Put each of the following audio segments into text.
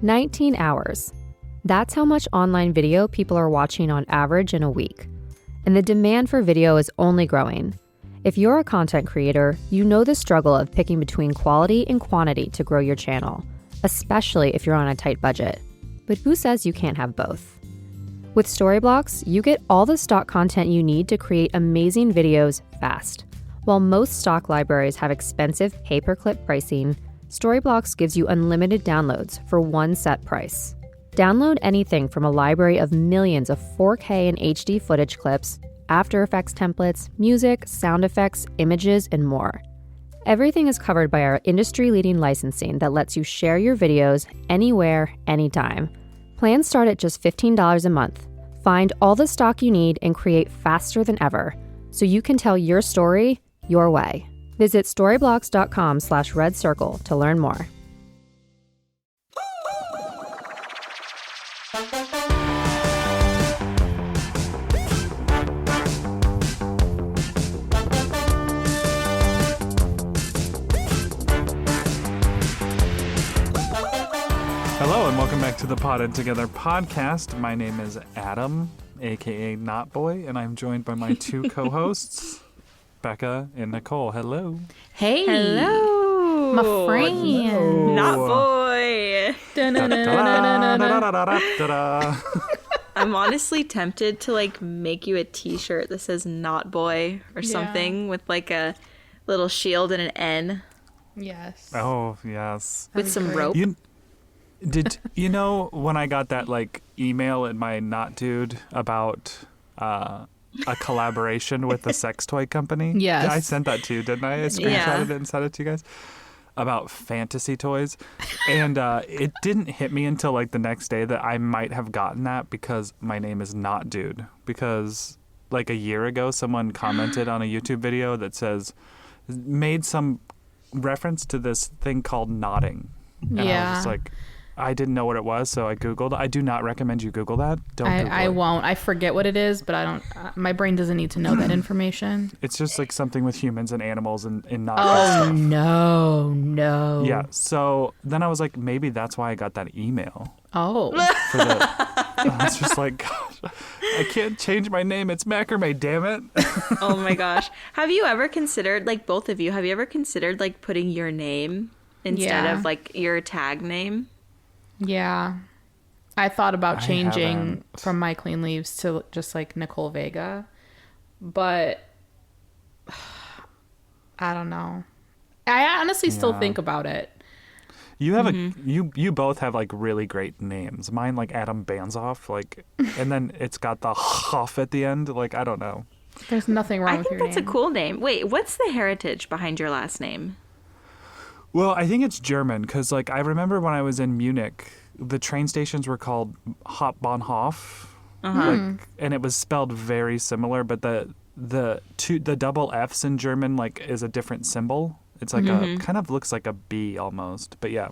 19 hours. That's how much online video people are watching on average in a week. And the demand for video is only growing. If you're a content creator, you know the struggle of picking between quality and quantity to grow your channel, especially if you're on a tight budget. But who says you can't have both? With Storyblocks, you get all the stock content you need to create amazing videos fast. While most stock libraries have expensive pay-per-clip pricing, Storyblocks gives you unlimited downloads for one set price. Download anything from a library of millions of 4K and HD footage clips, After Effects templates, music, sound effects, images, and more. Everything is covered by our industry-leading licensing that lets you share your videos anywhere, anytime. Plans start at just $15 a month. Find all the stock you need and create faster than ever, so you can tell your story your way. Visit storyblocks.com/redcircle to learn more. Hello and welcome back to the Potted Together podcast. My name is Adam, aka Not Boy, and I'm joined by my two co-hosts, Becca and Nicole. Hello. Hey. Hello. My friend. Hello. Not boy. I'm honestly tempted to make you a t-shirt that says not boy or something with like a little shield and an N. Yes. Oh, yes. With some rope. Did you know when I got that email in my Not Dude about a collaboration with the sex toy company? Yes. I sent that to you, didn't I? I screenshotted it and sent it to you guys. About fantasy toys. And it didn't hit me until the next day that I might have gotten that because my name is Not Dude. Because a year ago, someone commented on a YouTube video that made some reference to this thing called nodding. And I was just I didn't know what it was, so I Googled. I do not recommend you Google that. Don't Google it. I won't. I forget what it is, but I don't. My brain doesn't need to know that information. It's just something with humans and animals and not Oh, stuff. no. Yeah, so then I was like, maybe that's why I got that email. Oh. I was just like, gosh, I can't change my name. It's macrame, damn it. Oh my gosh. Have you ever considered, both of you, have you ever considered putting your name instead of your tag name? Yeah. I thought about changing haven't. from My Clean Leaves to just Nicole Vega, but I don't know. I honestly still think about it. You have you both have really great names. Mine Adam Banzoff, and then it's got the Hoff at the end. I don't know. There's nothing wrong with your name. I think that's a cool name. Wait, what's the heritage behind your last name? Well, I think it's German because, I remember when I was in Munich, the train stations were called Hauptbahnhof, and it was spelled very similar, but the double F's in German is a different symbol. It's a kind of looks like a B almost, but yeah.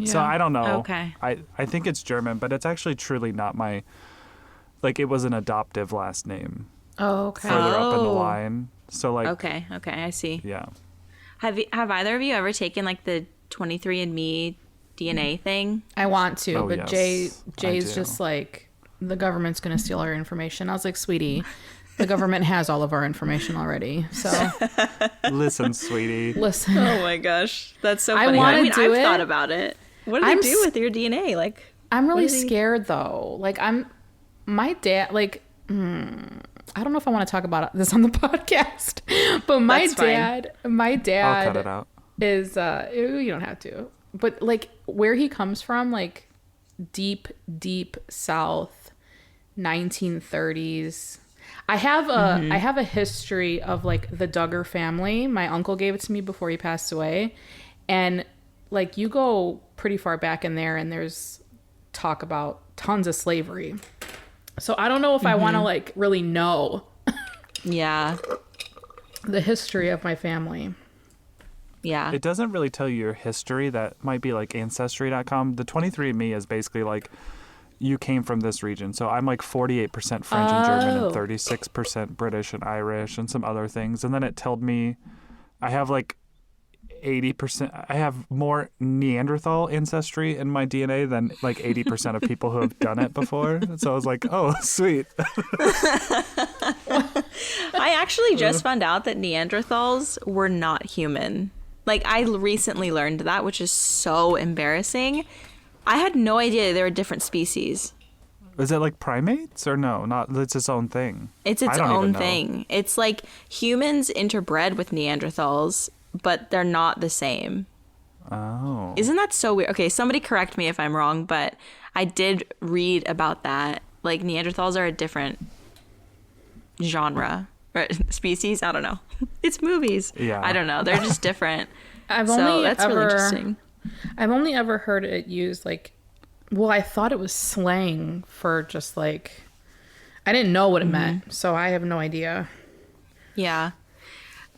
So I don't know. Okay. I think it's German, but it's actually truly not my. It was an adoptive last name. Oh, okay. Further up in the line, so Okay, I see. Yeah. Have either of you ever taken the 23andMe DNA thing? I want to, but yes, Jay's just the government's going to steal our information. I was like, sweetie, the government has all of our information already. So Listen, sweetie. listen. Oh my gosh, that's so I funny. wanna do I've it. thought about it. What do they do with your DNA? I'm really scared though. My dad, I don't know if I want to talk about this on the podcast, but my dad I'll cut it out. is, you don't have to, but where he comes from, deep South, 1930s. I have a history of the Duggar family. My uncle gave it to me before he passed away. And you go pretty far back in there and there's talk about tons of slavery. So I don't know if I want to really know Yeah. the history of my family. Yeah. It doesn't really tell you your history. That might be Ancestry.com. The 23andMe is basically you came from this region. So I'm 48% French and German and 36% British and Irish and some other things. And then it told me I have 80%. I have more Neanderthal ancestry in my DNA than like 80% of people who have done it before. So I was like, oh, sweet. I actually just found out that Neanderthals were not human. Like, I recently learned that, which is so embarrassing. I had no idea they were different species. Is it like primates or no? Not. It's its own thing. It's its own thing. It's like humans interbred with Neanderthals, but they're not the same. Oh. Isn't that so weird? Okay, somebody correct me if I'm wrong, but I did read about that. Like, Neanderthals are a different genre or species. I don't know. It's movies. Yeah. I don't know. They're just different. That's really interesting. I've only ever heard it used like, well, I thought it was slang for just like, I didn't know what it meant, so I have no idea. Yeah.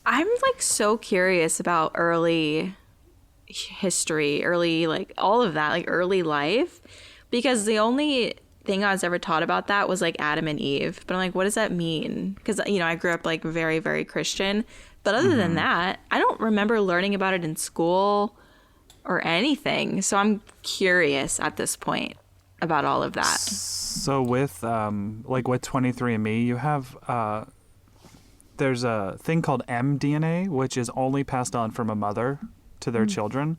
I'm like so curious about early history, early, like all of that, like early life, because the only thing I was ever taught about that was like Adam and Eve. But I'm like, what does that mean? Because, you know, I grew up like very, very Christian. But other than that, I don't remember learning about it in school or anything. So I'm curious at this point about all of that. So with like with 23andMe, you have there's a thing called mDNA, which is only passed on from a mother to their children.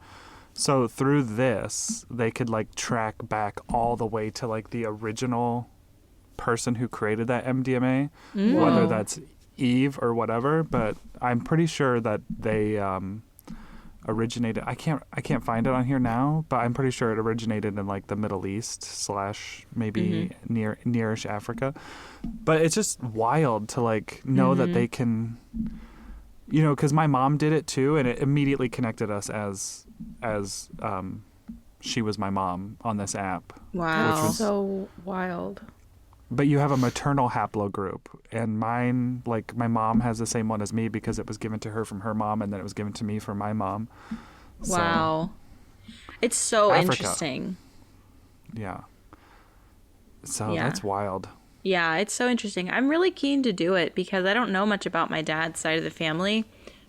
So through this, they could like track back all the way to like the original person who created that mDNA, whether that's Eve or whatever. But I'm pretty sure that they originated. I can't find it on here now, but I'm pretty sure it originated in like the Middle East / maybe nearish Africa. But it's just wild to like know that they can, you know, because my mom did it too, and it immediately connected us as she was my mom on this app. Wow. That's so wild. But you have a maternal haplogroup, and mine, like my mom has the same one as me because it was given to her from her mom, and then it was given to me from my mom. Wow. It's so Africa. Interesting. Yeah. So that's wild. Yeah, it's so interesting. I'm really keen to do it because I don't know much about my dad's side of the family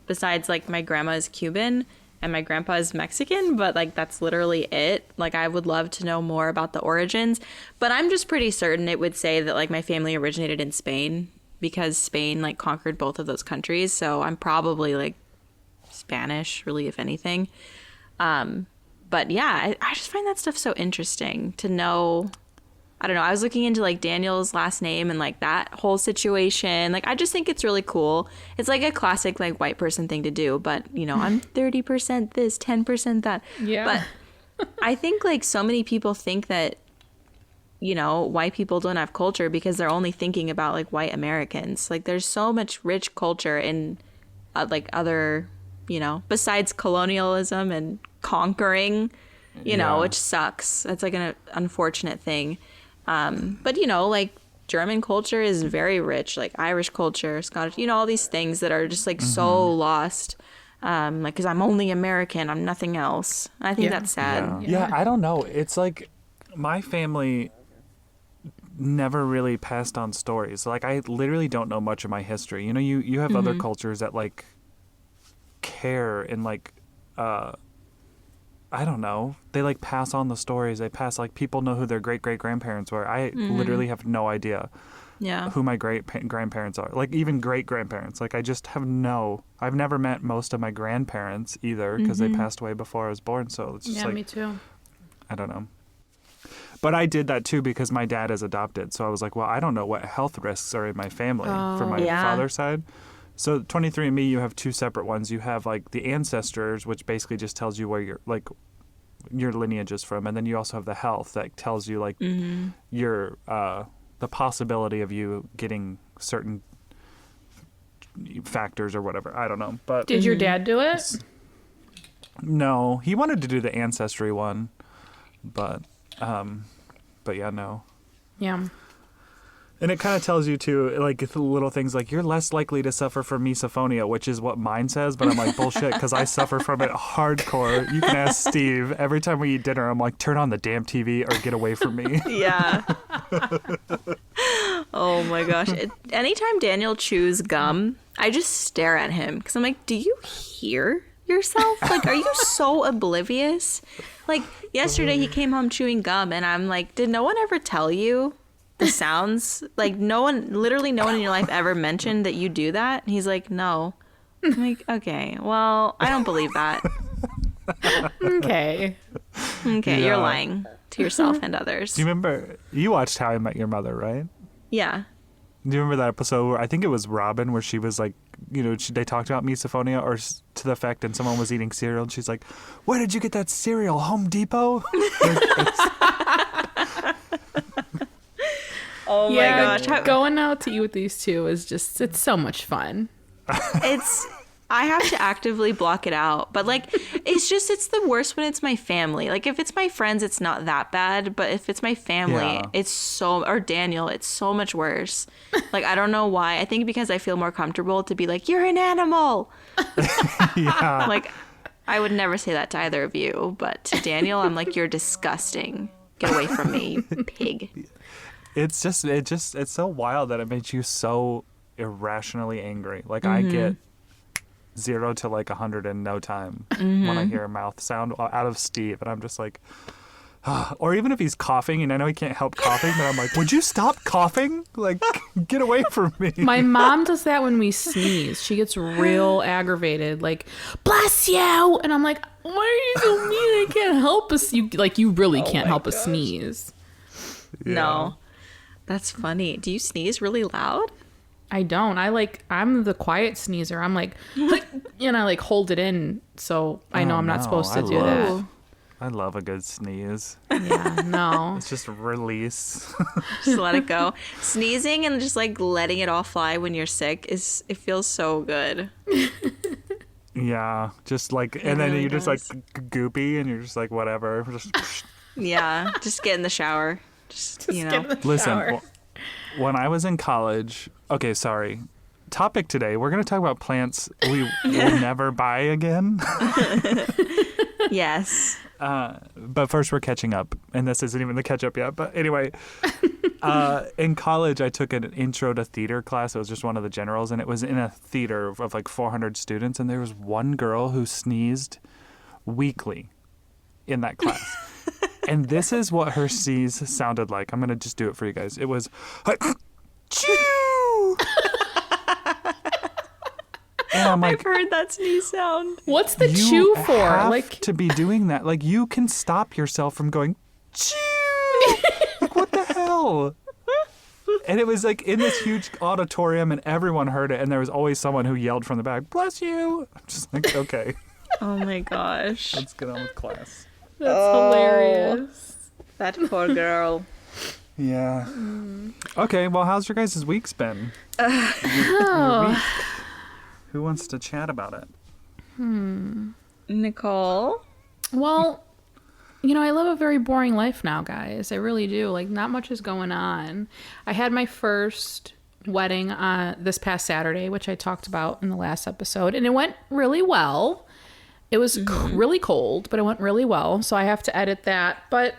besides like my grandma is Cuban and my grandpa is Mexican, but like that's literally it. Like I would love to know more about the origins, but I'm just pretty certain it would say that like my family originated in Spain because Spain like conquered both of those countries. So I'm probably like Spanish, really, if anything. But yeah, I just find that stuff so interesting to know. I don't know. I was looking into like Daniel's last name and like that whole situation. Like I just think it's really cool. It's like a classic like white person thing to do, but you know, I'm 30% this, 10% that. Yeah. But I think like so many people think that, you know, white people don't have culture because they're only thinking about like white Americans. Like there's so much rich culture in like other, you know, besides colonialism and conquering, you know, which sucks. That's like an unfortunate thing. But, you know, like German culture is very rich, like Irish culture, Scottish, you know, all these things that are just like so lost. Like, because I'm only American, I'm nothing else. I think that's sad. Yeah, I don't know. It's like my family never really passed on stories. Like, I literally don't know much of my history. You know, you have other cultures that like care and like, I don't know. They like pass on the stories. They pass like people know who their great-great-grandparents were. I literally have no idea who my great-grandparents are. Like even great-grandparents. Like I just have I've never met most of my grandparents either because they passed away before I was born. So it's just like, me too. I don't know. But I did that too because my dad is adopted. So I was like, well, I don't know what health risks are in my family from my father's side. So 23andMe, you have two separate ones. You have like the ancestors, which basically just tells you where your lineage is from, and then you also have the health that tells you like your the possibility of you getting certain factors or whatever. I don't know. But did your dad do it? No, he wanted to do the ancestry one, but yeah, no. Yeah. And it kind of tells you too, like little things like you're less likely to suffer from misophonia, which is what mine says. But I'm like, bullshit, because I suffer from it hardcore. You can ask Steve. Every time we eat dinner, I'm like, turn on the damn TV or get away from me. Yeah. Oh my gosh. Anytime Daniel chews gum, I just stare at him because I'm like, do you hear yourself? Like, are you so oblivious? Like, yesterday he came home chewing gum, and I'm like, did no one ever tell you the sounds? Like, literally no one in your life ever mentioned that you do that? And he's like, no. I'm like, okay, well, I don't believe that. Okay. Okay, you're lying to yourself and others. Do you remember, you watched How I Met Your Mother, right? Yeah. Do you remember that episode where I think it was Robin, where she was like, you know, they talked about misophonia or to the effect, and someone was eating cereal, and she's like, where did you get that cereal? Home Depot? Oh my gosh. Going out to eat with these two is just, it's so much fun. I have to actively block it out, but like, it's the worst when it's my family. Like, if it's my friends, it's not that bad, but if it's my family, or Daniel, it's so much worse. Like, I don't know why. I think because I feel more comfortable to be like, you're an animal. Yeah. Like, I would never say that to either of you, but to Daniel, I'm like, you're disgusting. Get away from me, you pig. It's so wild that it makes you so irrationally angry. Like, I get 0 to like 100 in no time when I hear a mouth sound out of Steve, and I'm just like, or even if he's coughing, and I know he can't help coughing, but I'm like, would you stop coughing? Like, get away from me. My mom does that when we sneeze. She gets real aggravated, like, bless you, and I'm like, why are you so mean? I can't help us. You really can't help a sneeze. Yeah. No, that's funny. Do you sneeze really loud? I don't. I'm the quiet sneezer. I'm like, and I like hold it in, so I know I'm not supposed to do that. I love a good sneeze. Yeah, no. It's just release. Just let it go. Sneezing and just like letting it all fly when you're sick it feels so good. Yeah, just like, and then really you're just does. like goopy, and you're just like, whatever. Just Yeah, just get in the shower. Just you know. listen. When I was in college, okay, sorry. Topic today, we're going to talk about plants we will never buy again. Yes. But first, we're catching up, and this isn't even the catch up yet. But anyway, in college, I took an intro to theater class. It was just one of the generals, and it was in a theater of like 400 students, and there was one girl who sneezed weekly in that class. And this is what her sneeze sounded like. I'm going to just do it for you guys. It was, chew! And I'm like, I've heard that sneeze sound. What's the you chew for? have Like, to be doing that. Like, you can stop yourself from going, chew! Like, what the hell? And it was like in this huge auditorium, and everyone heard it, and there was always someone who yelled from the back, bless you! I'm just like, okay, Oh my gosh. let's get on with class. that's hilarious. That poor girl. Yeah. Okay, well, how's your guys' weeks been? Your week? Who wants to chat about it? Nicole? Well, I live a very boring life now, guys. I really do. Like, not much is going on. I had my first wedding this past Saturday, which I talked about in the last episode, and it went really well. It was really cold, but it went really well, so I have to edit that. But,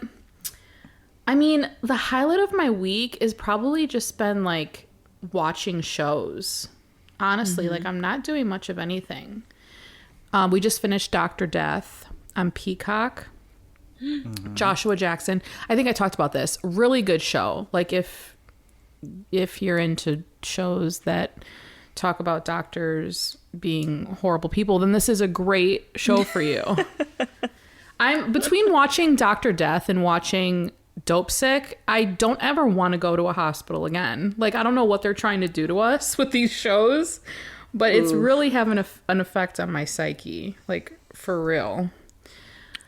I mean, the highlight of my week is probably just been, like, watching shows. Honestly, like, I'm not doing much of anything. We just finished Dr. Death on Peacock. Joshua Jackson. I think I talked about this. Really good show. Like, if you're into shows that talk about doctors being horrible people, then this is a great show for you. I'm between watching Dr. Death and watching Dope Sick. I don't ever want to go to a hospital again. Like, I don't know what they're trying to do to us with these shows, but it's really having an effect on my psyche. Like, for real.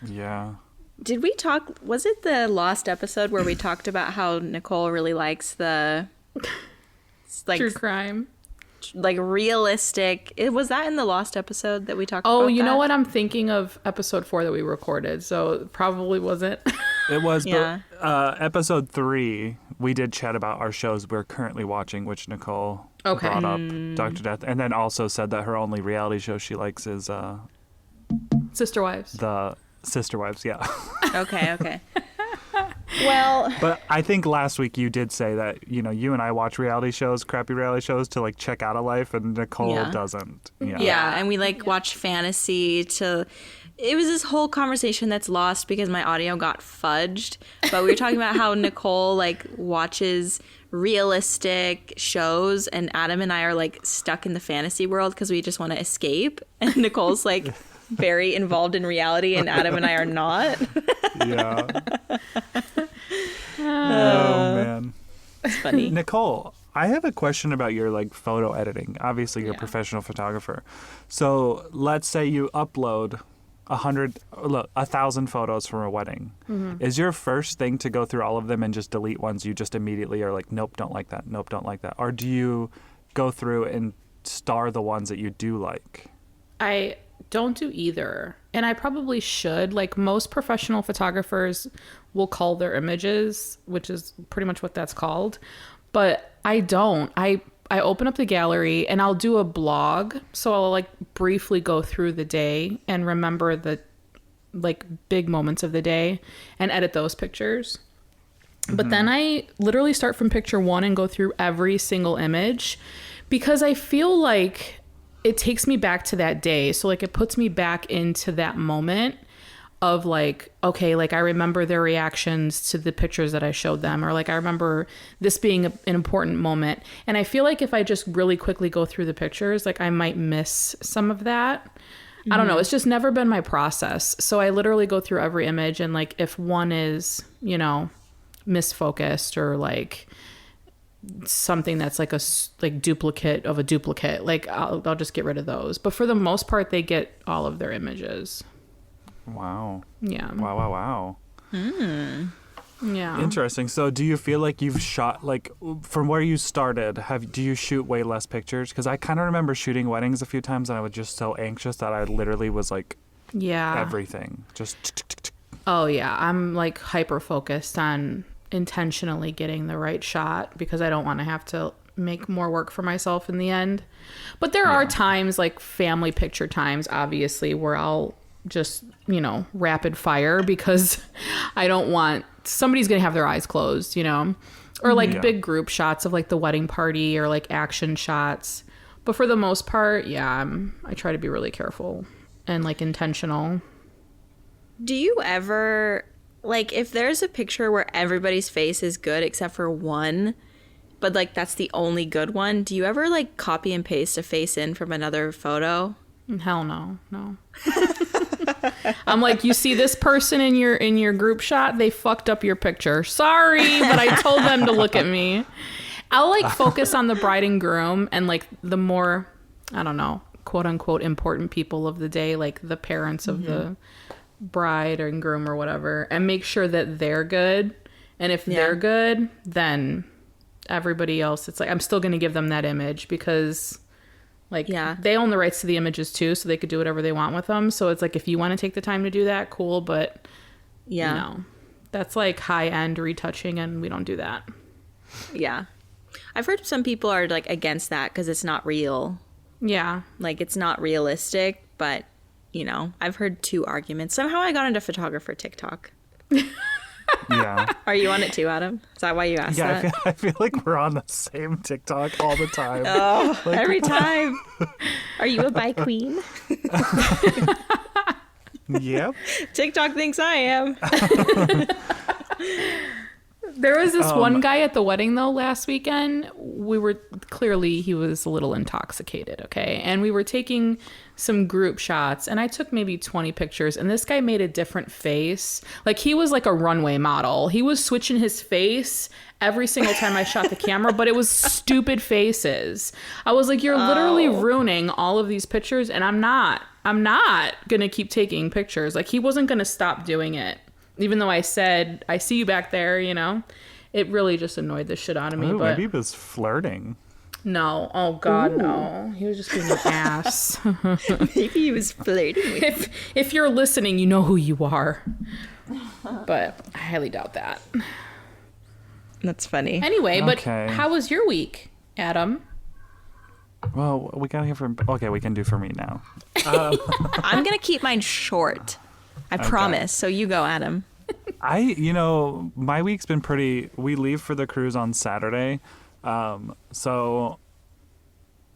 Yeah. Did we talk? Was it the lost episode where we talked about how Nicole really likes the like True crime. like realistic? Was that in the lost episode that we talked about? Oh, you know what? I'm thinking of episode 4 that we recorded, so it probably wasn't. It was, Yeah. but episode 3, we did chat about our shows we're currently watching, which Nicole brought up, Dr. Death, and then also said that her only reality show she likes is Sister Wives. the Sister Wives, yeah. Okay. Well, But I think last week you did say that, you and I watch reality shows, crappy reality shows, to like check out of life, and Nicole doesn't. yeah, and we watch fantasy to. It was this whole conversation that's lost because my audio got fudged. But we were talking about how Nicole watches realistic shows, and Adam and I are stuck in the fantasy world because we just want to escape. And Nicole's very involved in reality, and Adam and I are not. Yeah. Oh man, it's funny. Nicole, I have a question about your photo editing. Obviously, you're a professional photographer. So let's say you upload 1,000 photos from a wedding. Mm-hmm. Is your first thing to go through all of them and just delete ones you just immediately are like, nope, don't like that, nope, don't like that? Or do you go through and star the ones that you do like? I don't do either. And I probably should. Most professional photographers will cull their images, which is pretty much what that's called. But I don't. I open up the gallery and I'll do a blog. So I'll briefly go through the day and remember the big moments of the day and edit those pictures. Mm-hmm. But then I literally start from picture 1 and go through every single image because I feel like it takes me back to that day. So it puts me back into that moment of okay, I remember their reactions to the pictures that I showed them, or I remember this being an important moment. And I feel like if I just really quickly go through the pictures, I might miss some of that. Mm-hmm. I don't know. It's just never been my process. So I literally go through every image, and if one is, misfocused or something that's a duplicate of a duplicate, I'll just get rid of those. But for the most part, they get all of their images. Wow. Yeah. Wow. Yeah. Interesting. So do you feel like you've shot, from where you started, do you shoot way less pictures? Because I kind of remember shooting weddings a few times and I was just so anxious that I literally was everything. Just. Oh, yeah. I'm hyper focused on intentionally getting the right shot because I don't want to have to make more work for myself in the end. But there are times, family picture times, obviously, where I'll just, rapid fire because I don't want somebody's going to have their eyes closed, or big group shots of the wedding party or action shots. But for the most part, I try to be really careful and intentional. Do you ever if there's a picture where everybody's face is good except for one, but that's the only good one, do you ever copy and paste a face in from another photo? Hell no. I'm you see this person in your group shot, they fucked up your picture. Sorry, but I told them to look at me. I'll focus on the bride and groom and the more, I don't know, quote unquote important people of the day, the parents of the bride or groom or whatever, and make sure that they're good. And if they're good, then everybody else, it's I'm still going to give them that image because they own the rights to the images too, so they could do whatever they want with them. So it's if you want to take the time to do that, cool, but that's high end retouching and we don't do that. Yeah. I've heard some people are against that because it's not real. Yeah. It's not realistic, but I've heard two arguments. Somehow I got into photographer TikTok. Yeah. Are you on it too, Adam? Is that why you asked that? I feel like we're on the same TikTok all the time. Oh, every time. Are you a bi queen? Yep. TikTok thinks I am. There was this one guy at the wedding, though, last weekend. He was a little intoxicated, okay? And we were taking some group shots, and I took maybe 20 pictures, and this guy made a different face. He was a runway model. He was switching his face every single time I shot the camera, but it was stupid faces. I was you're literally ruining all of these pictures, and I'm not going to keep taking pictures. He wasn't going to stop doing it. Even though I said, I see you back there, it really just annoyed the shit out of me. Ooh, but maybe he was flirting. No. Oh, God, no. He was just being an ass. Maybe he was flirting with you. If you're listening, you know who you are. But I highly doubt that. That's funny. Anyway, but how was your week, Adam? Well, we got to hear from... Okay, we can do for me now. I'm going to keep mine short. I promise. So you go, Adam. My week's been we leave for the cruise on Saturday. So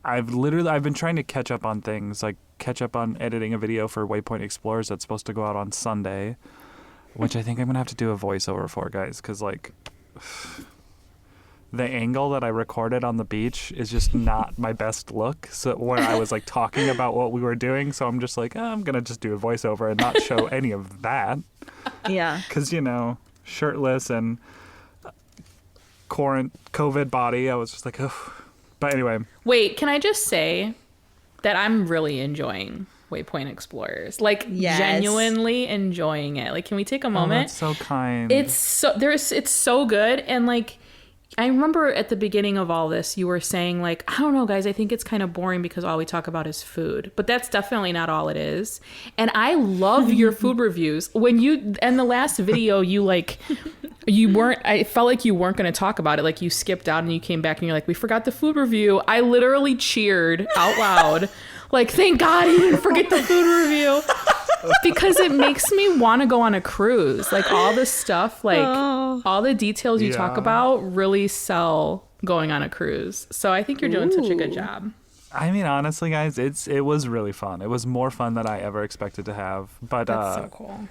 I've been trying to catch up on things, like catch up on editing a video for Waypoint Explorers that's supposed to go out on Sunday, which I think I'm going to have to do a voiceover for, guys, because, like, the angle that I recorded on the beach is just not my best look. So where I was, like, talking about what we were doing, so I'm just like, I'm going to just do a voiceover and not show any of that. Yeah. Because, shirtless and COVID body, I was just like, oh. But anyway. Wait, can I just say that I'm really enjoying Waypoint Explorers? Like, yes. Genuinely enjoying it. Like, can we take a moment? That's so kind. It's so good. And, like, I remember at the beginning of all this, you were saying, like, I don't know, guys, I think it's kind of boring because all we talk about is food. But that's definitely not all it is. And I love your food reviews. When you, in the last video, I felt like you weren't going to talk about it. Like, you skipped out and you came back and you're like, we forgot the food review. I literally cheered out loud. Like, thank God he didn't forget the food review. Because it makes me want to go on a cruise. Like, all the stuff, like, all the details you talk about really sell going on a cruise. So I think you're doing such a good job. I mean, honestly, guys, it was really fun. It was more fun than I ever expected to have. But that's so cool.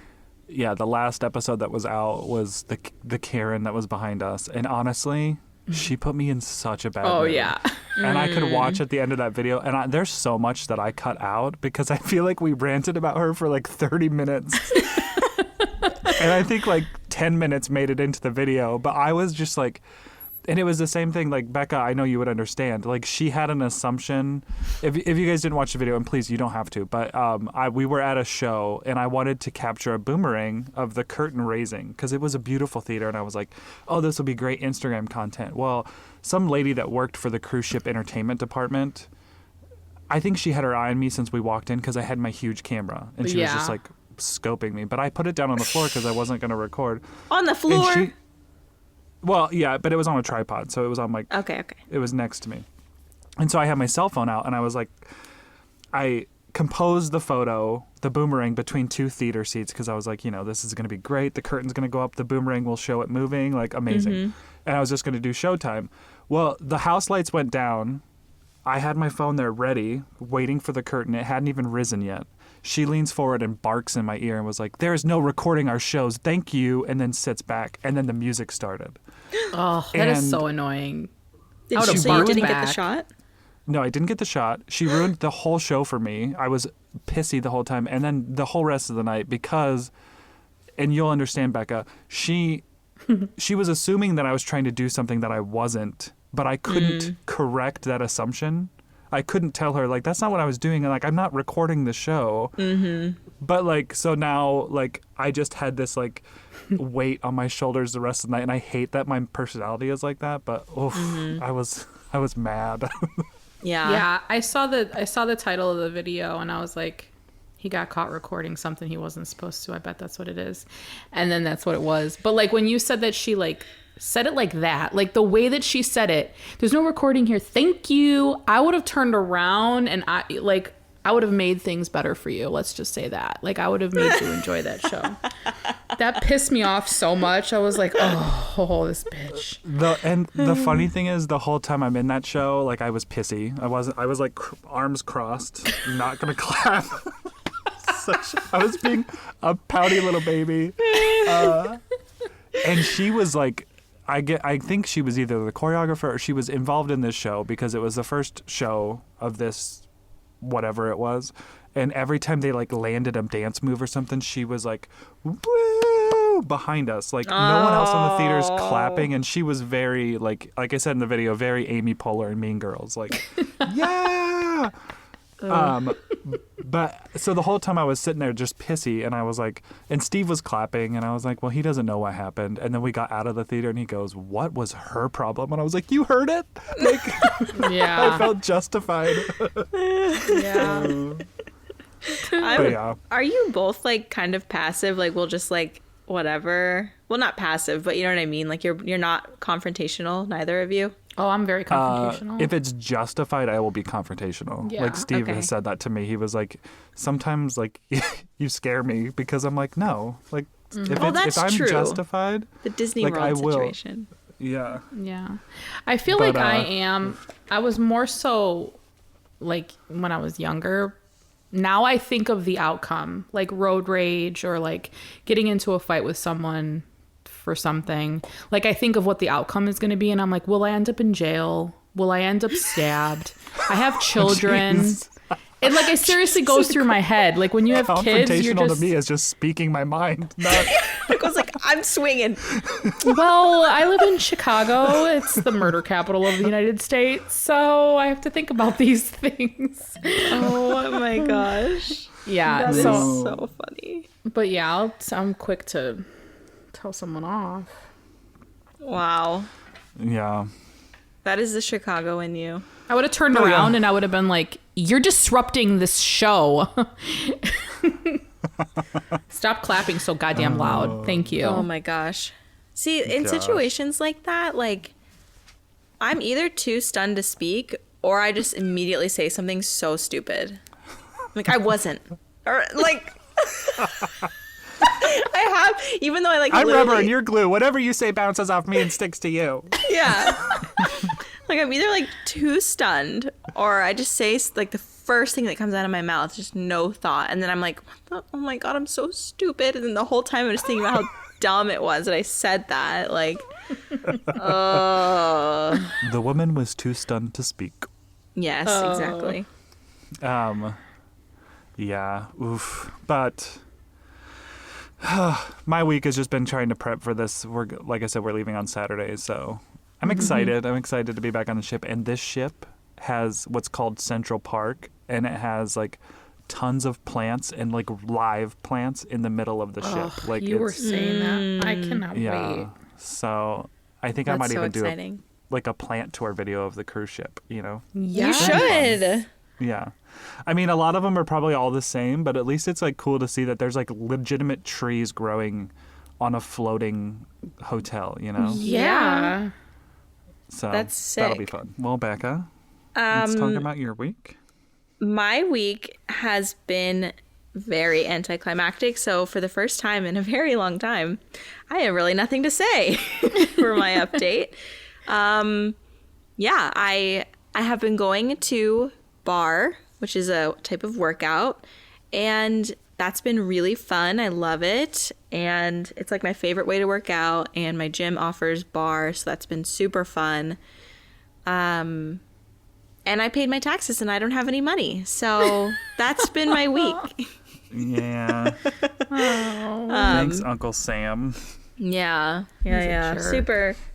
Yeah, the last episode that was out was the Karen that was behind us. And honestly, she put me in such a bad mood. Oh, yeah. And I could watch at the end of that video, and there's so much that I cut out because I feel like we ranted about her for like 30 minutes. And I think like 10 minutes made it into the video, but I was just like, and it was the same thing, like, Becca, I know you would understand. Like, she had an assumption. If you guys didn't watch the video, and please, you don't have to, but we were at a show, and I wanted to capture a boomerang of the curtain raising, because it was a beautiful theater, and I was like, oh, this will be great Instagram content. Well, some lady that worked for the cruise ship entertainment department, I think she had her eye on me since we walked in, because I had my huge camera, and she was just, like, scoping me. But I put it down on the floor, because I wasn't going to record. On the floor? Well, yeah, but it was on a tripod, so it was on like... Okay. It was next to me. And so I had my cell phone out, and I was like... I composed the photo, the boomerang, between two theater seats, because I was like, this is going to be great. The curtain's going to go up, the boomerang will show it moving, like, amazing. Mm-hmm. And I was just going to do showtime. Well, the house lights went down. I had my phone there ready, waiting for the curtain. It hadn't even risen yet. She leans forward and barks in my ear and was like, there is no recording our shows. Thank you. And then sits back. And then the music started. Oh, that is so annoying. Did she say you didn't get the shot? No, I didn't get the shot. She ruined the whole show for me. I was pissy the whole time. And then the whole rest of the night because, and you'll understand, Becca, she was assuming that I was trying to do something that I wasn't, but I couldn't correct that assumption. I couldn't tell her, like, that's not what I was doing. And, like, I'm not recording the show. Mm-hmm. But, like, so now, like, I just had this, like, weight on my shoulders the rest of the night. And I hate that my personality is like that. But, I was mad. Yeah. Yeah, I saw the title of the video and I was like, he got caught recording something he wasn't supposed to. I bet that's what it is. And then that's what it was. But, like, when you said that she, like, said it like that, like the way that she said it, there's no recording here, thank you, I would have turned around and I would have made things better for you. Let's just say that. Like, I would have made you enjoy that show. That pissed me off so much. I was like, oh, this bitch. The funny thing is, the whole time I'm in that show, like, I was pissy. I was like arms crossed, not gonna clap. I was being a pouty little baby. And she was like, I think she was either the choreographer or she was involved in this show because it was the first show of this, whatever it was. And every time they, like, landed a dance move or something, she was like, woo, behind us. Like, no one else in the theater is clapping. And she was very, like I said in the video, very Amy Poehler and Mean Girls. Like, yeah. But so the whole time I was sitting there just pissy, and I was like, and Steve was clapping, and I was like, well, he doesn't know what happened. And then we got out of the theater and he goes, what was her problem? And I was like, you heard it? Like, yeah. I felt justified. Yeah. But yeah. Are you both, like, kind of passive? Like, we'll just, like, whatever. Well, not passive, but you know what I mean? Like, you're not confrontational, neither of you? Oh, I'm very confrontational. If it's justified, I will be confrontational. Yeah. Like, Steve has said that to me. He was like, sometimes, like, you scare me because I'm like, no, like, That's if I'm true. justified, The Disney like, I World will. situation. Yeah. Yeah. I feel like I was more so like when I was younger. Now I think of the outcome, like road rage or like getting into a fight with someone for something. Like I think of what the outcome is going to be and I'm like, will I end up in jail? Will I end up stabbed? I have children. Jeez. It like it seriously goes through my head. Like when you have kids, you're Confrontational just to me is just speaking my mind. Not... Nicole's like, I'm swinging. well, I live in Chicago. It's the murder capital of the United States, so I have to think about these things. Oh my gosh. Yeah, That is so so funny. but yeah, I'm quick to tell someone off. Wow. Yeah. That is the Chicago in you. I would have turned around and I would have been like, "You're disrupting this show." Stop clapping so goddamn loud. Thank you. Oh my gosh. See, in situations like that, like, I'm either too stunned to speak or I just immediately say something so stupid. Like, I wasn't. Or, like, I have, even though I, like, I'm literally... rubber and you're glue. Whatever you say bounces off me and sticks to you. Yeah. Like, I'm either, like, too stunned or I just say, like, the first thing that comes out of my mouth, just no thought. And then I'm like, oh my God, I'm so stupid. And then the whole time I'm just thinking about how dumb it was that I said that. Like, The woman was too stunned to speak. Yes, exactly. Yeah. Oof. But my week has just been trying to prep for this. Like I said, we're leaving on Saturday, so I'm excited. I'm excited to be back on the ship. And this ship has what's called Central Park, and it has like tons of plants and like live plants in the middle of the ship. Like you were saying that. I cannot wait. So I think I That's might so even exciting. do a plant tour video of the cruise ship, you know? You should. Yeah. I mean, a lot of them are probably all the same, but at least it's like cool to see that there's like legitimate trees growing on a floating hotel, you know? Yeah. So That's sick. that'll be fun. Well, Becca, let's talk about your week. My week has been very anticlimactic. So for the first time in a very long time, I have really nothing to say for my update. Yeah, I have been going to bar, which is a type of workout, and that's been really fun. I love it, and it's like my favorite way to work out, and my gym offers bar, so that's been super fun. And I paid my taxes and I don't have any money. So that's been my week. Yeah. Thanks, Uncle Sam. Yeah.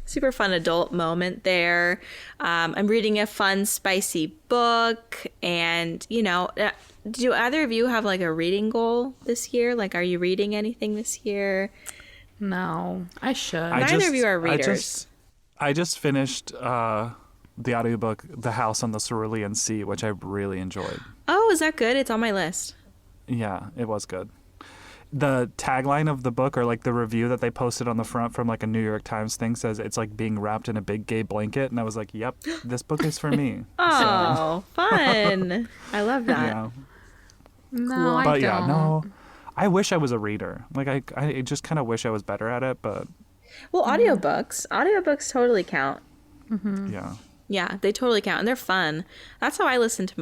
Super fun adult moment there. I'm reading a fun, spicy book. And, you know, do either of you have like a reading goal this year? Like, are you reading anything this year? No, I should. Neither of you are readers. I just finished the audiobook The House on the Cerulean Sea, which I really enjoyed. Oh, is that good? It's on my list. Yeah, it was good. The tagline of the book, or like the review that they posted on the front from like a New York Times thing, says it's like being wrapped in a big gay blanket. And I was like, yep, this book is for me. Oh, fun. I love that. Yeah. No, I But don't. yeah, no, I wish I was a reader. Like I just kind of wish I was better at it, but Well, audiobooks totally count. yeah. Yeah, they totally count, and they're fun. That's how I listen to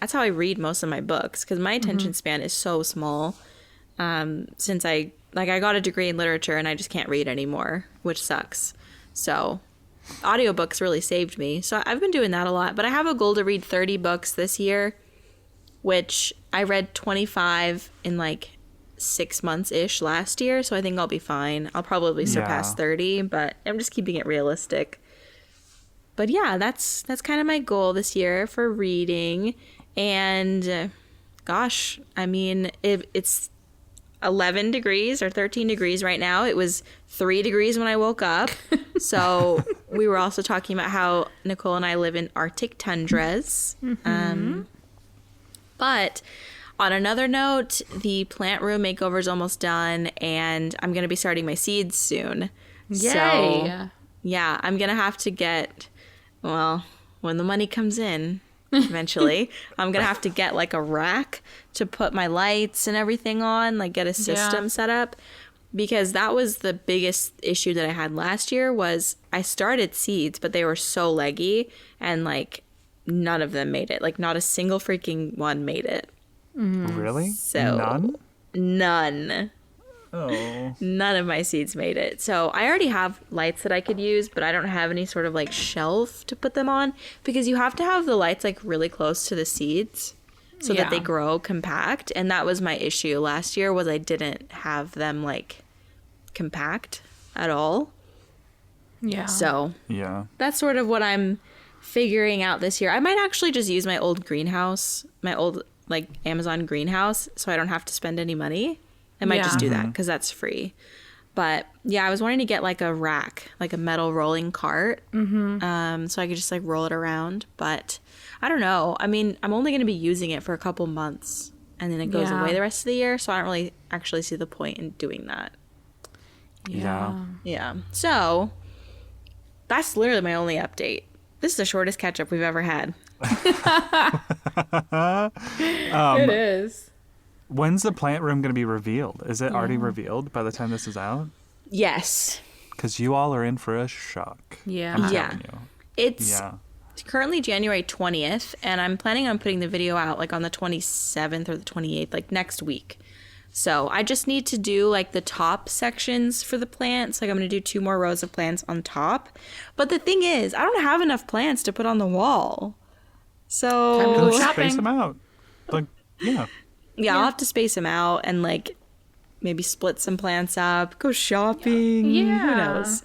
that's how I read most of my books, because my attention span is so small. Since I got a degree in literature and I just can't read anymore, which sucks. So audiobooks really saved me. So I've been doing that a lot, but I have a goal to read 30 books this year, which I read 25 in like 6 months-ish last year. So I think I'll be fine. I'll probably surpass 30, but I'm just keeping it realistic. But yeah, that's kind of my goal this year for reading. And gosh, I mean, it's 11 degrees or 13 degrees right now. It was 3 degrees when I woke up. So we were also talking about how Nicole and I live in Arctic tundras. But on another note, the plant room makeover is almost done, and I'm going to be starting my seeds soon. Yay. So yeah, I'm going to have to get, well, when the money comes in, eventually, I'm going to have to get like a rack to put my lights and everything on, like get a system set up. because that was the biggest issue that I had last year was I started seeds, but they were so leggy and like none of them made it. Like not a single freaking one made it. Really? So none. Oh. None of my seeds made it. So I already have lights that I could use, but I don't have any sort of like shelf to put them on because you have to have the lights like really close to the seeds so that they grow compact. And that was my issue last year was I didn't have them like compact at all. Yeah. So Yeah. that's sort of what I'm figuring out this year. I might actually just use my old greenhouse, my old like Amazon greenhouse, so I don't have to spend any money. I might just do that because that's free. But yeah, I was wanting to get like a rack, like a metal rolling cart, so I could just like roll it around. But I don't know. I mean, I'm only going to be using it for a couple months, and then it goes away the rest of the year. So I don't really actually see the point in doing that. Yeah. So that's literally my only update. This is the shortest catch up we've ever had. It is. When's the plant room going to be revealed? Is it already revealed by the time this is out? Yes. Because you all are in for a shock. Yeah. I'm Yeah. telling you. It's currently January 20th, and I'm planning on putting the video out like on the 27th or the 28th, like next week. So I just need to do like the top sections for the plants. Like I'm going to do 2 more rows of plants on top. But the thing is, I don't have enough plants to put on the wall. So Time to go Space shopping. them out. Like, yeah. yeah, I'll have to space them out and like maybe split some plants up, go shopping. Yeah. Who knows?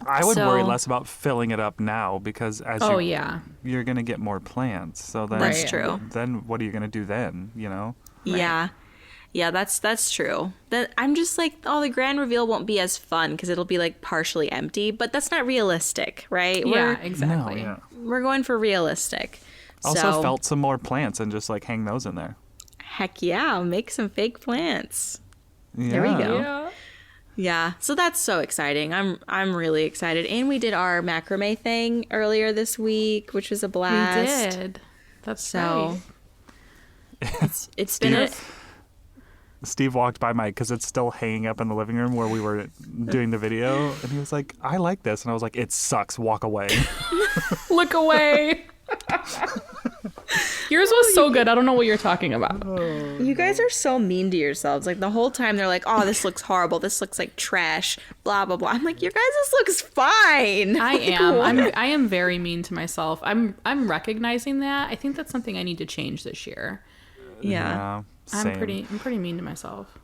I would So- worry less about filling it up now because as Oh, you, yeah. you're going to get more plants. So then, That's true. Then what are you going to do then, you know? Yeah. Yeah, that's true. That I'm just like, oh, the grand reveal won't be as fun because it'll be like partially empty, but that's not realistic, right? Yeah, exactly. No, yeah. We're going for realistic. Also So, felt some more plants and just like hang those in there. heck yeah, make some fake plants. Yeah. There we go. Yeah. Yeah, so that's so exciting. I'm really excited. And we did our macrame thing earlier this week, which was a blast. We did. That's So right. it's been a Steve walked by Mike because it's still hanging up in the living room where we were doing the video. And he was like, I like this. And I was like, it sucks. Walk away. Look away. Yours was so good. I don't know what you're talking about. You guys are so mean to yourselves. Like the whole time they're like, "Oh, this looks horrible. This looks like trash." Blah blah blah. I'm like, "Your guys, this looks fine." I am. I am very mean to myself. I'm recognizing that. I think that's something I need to change this year. Yeah. Same. I'm pretty mean to myself.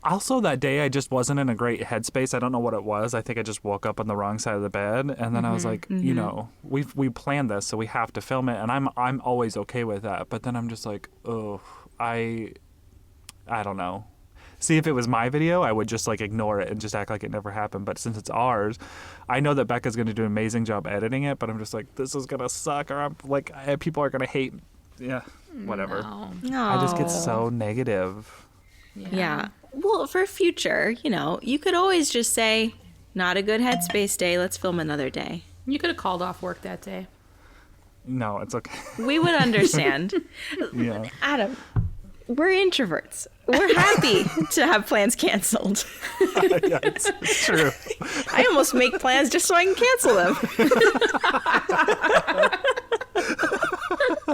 Also, that day, I just wasn't in a great headspace. I don't know what it was. I think I just woke up on the wrong side of the bed, and then I was like, you know, we planned this, so we have to film it, and I'm always okay with that. But then I'm just like, oh, I don't know. See, if it was my video, I would just like ignore it and just act like it never happened. But since it's ours, I know that Becca's going to do an amazing job editing it. But I'm just like, this is gonna suck, or I'm like, people are gonna hate. Yeah, whatever. No. I just get so negative. Yeah. Well, for future, you know, you could always just say, "Not a good headspace day. Let's film another day." You could have called off work that day. No, it's okay. We would understand. Yeah. Adam, we're introverts. We're happy to have plans canceled. Yeah, it's true. I almost make plans just so I can cancel them.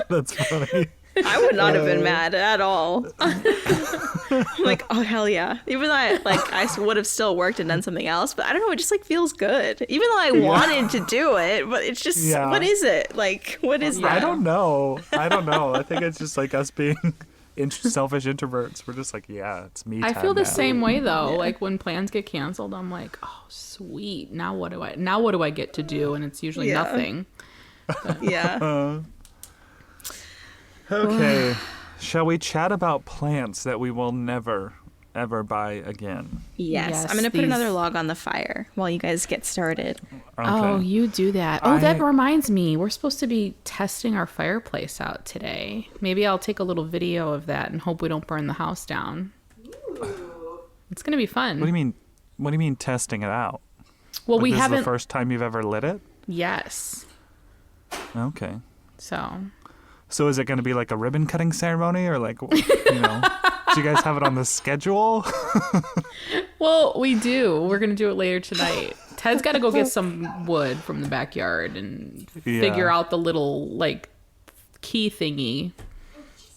That's funny. I would not have been mad at all. I'm like, oh hell yeah! Even though I would have still worked and done something else, but I don't know. It just like feels good. Even though I wanted to do it, but it's just what is it like? What is that? I don't know. I think it's just like us being selfish introverts. We're just like, yeah, it's me. I time feel the now. same way though. Like when plans get canceled, I'm like, oh sweet. Now what do I get to do? And it's usually nothing. Yeah. Okay, shall we chat about plants that we will never, ever buy again? Yes. I'm gonna put another log on the fire while you guys get started. Okay. Oh, you do that. Oh, that reminds me. We're supposed to be testing our fireplace out today. Maybe I'll take a little video of that and hope we don't burn the house down. It's gonna be fun. What do you mean? What do you mean testing it out? Well, Like, we this haven't. is the first time you've ever lit it? Yes. Okay. So So is it going to be like a ribbon cutting ceremony or like, you know, Do you guys have it on the schedule? Well, we do. We're going to do it later tonight. Ted's got to go get some wood from the backyard and figure out the little, like, key thingy.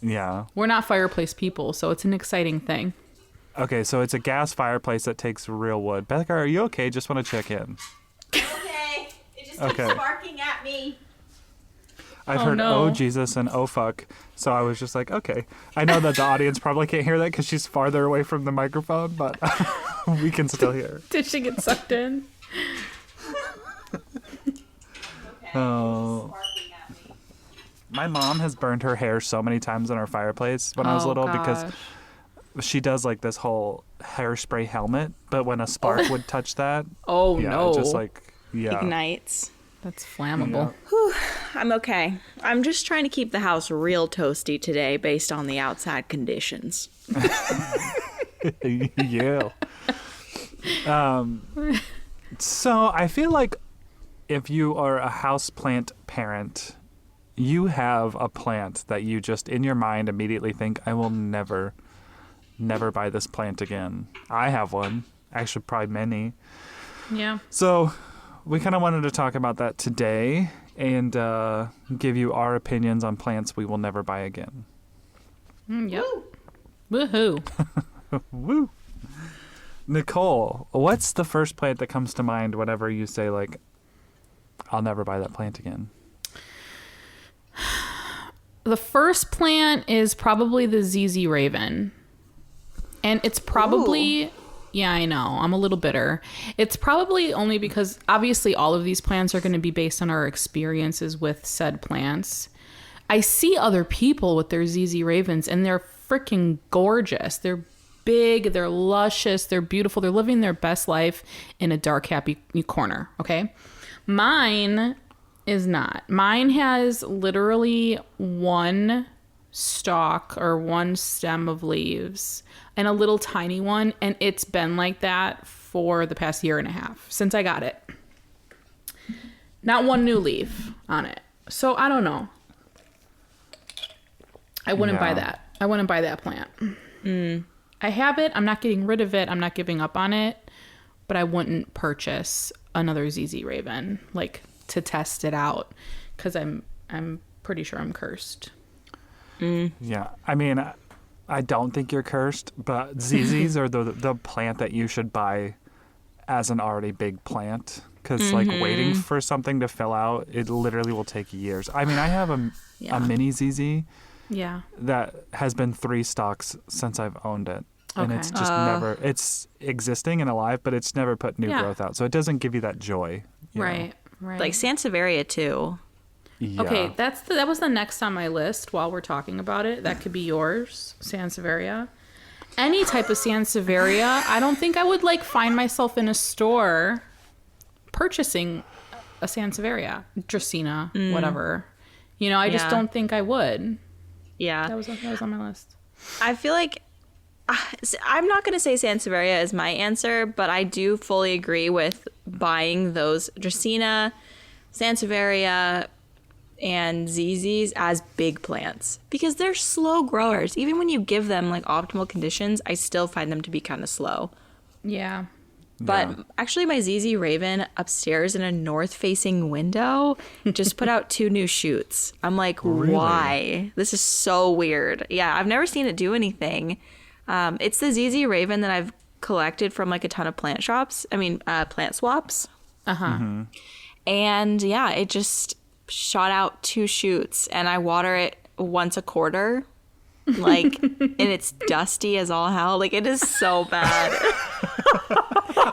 Yeah. We're not fireplace people, so it's an exciting thing. Okay, so it's a gas fireplace that takes real wood. Becca, are you okay? Just want to check in. Okay. It just keeps barking at me. I've heard, oh, Jesus, and oh, fuck. So I was just like, okay. I know that the audience probably can't hear that because she's farther away from the microphone, but we can still hear. Did she get sucked in? Oh. My mom has burned her hair so many times on our fireplace when I was little because she does like this whole hairspray helmet, but when a spark would touch that, no. just like, ignites. That's flammable. Whew, I'm okay. I'm just trying to keep the house real toasty today based on the outside conditions. Yeah. So I feel like if you are a houseplant parent, you have a plant that you just in your mind immediately think, I will never buy this plant again. I have one. Actually, probably many. Yeah. So we kind of wanted to talk about that today and give you our opinions on plants we will never buy again. Yep. Woohoo. Woo. Nicole, what's the first plant that comes to mind whenever you say, like, I'll never buy that plant again? The first plant is probably the ZZ Raven. And it's probably... Ooh. Yeah, I know. I'm a little bitter. It's probably only because obviously all of these plants are going to be based on our experiences with said plants. I see other people with their ZZ Ravens and they're freaking gorgeous. They're big, they're luscious, they're beautiful. They're living their best life in a dark, happy corner, okay? Mine is not. Mine has literally one stalk or one stem of leaves and a little tiny one, and it's been like that for the past year and a half since I got it. Not one new leaf on it. So I don't know. I wouldn't buy that. I wouldn't buy that plant. I have it. I'm not getting rid of it. I'm not giving up on it, but I wouldn't purchase another ZZ Raven like to test it out because I'm pretty sure I'm cursed. Yeah, I mean, I don't think you're cursed, but ZZs are the plant that you should buy as an already big plant because like waiting for something to fill out, it literally will take years. I mean, I have a mini ZZ that has been 3 stalks since I've owned it. And it's just never, it's existing and alive, but it's never put new growth out. So it doesn't give you that joy. Right. Like Sansevieria too. Yeah. Okay, that was the next on my list while we're talking about it. That could be yours, Sansevieria. Any type of Sansevieria. I don't think I would like find myself in a store purchasing a Sansevieria, Dracaena, whatever. You know, I just don't think I would. Yeah. That was on my list. I feel like I'm not going to say Sansevieria is my answer, but I do fully agree with buying those Dracaena, Sansevieria, and ZZs as big plants because they're slow growers. Even when you give them like optimal conditions, I still find them to be kind of slow. Yeah. But actually my ZZ Raven upstairs in a north-facing window just put out 2 new shoots. I'm like, really? Why? This is so weird. Yeah, I've never seen it do anything. It's the ZZ Raven that I've collected from like a ton of plant shops. I mean, plant swaps. Uh-huh. And yeah, it just shot out 2 shoots and I water it once a quarter. Like, and it's dusty as all hell. Like, it is so bad.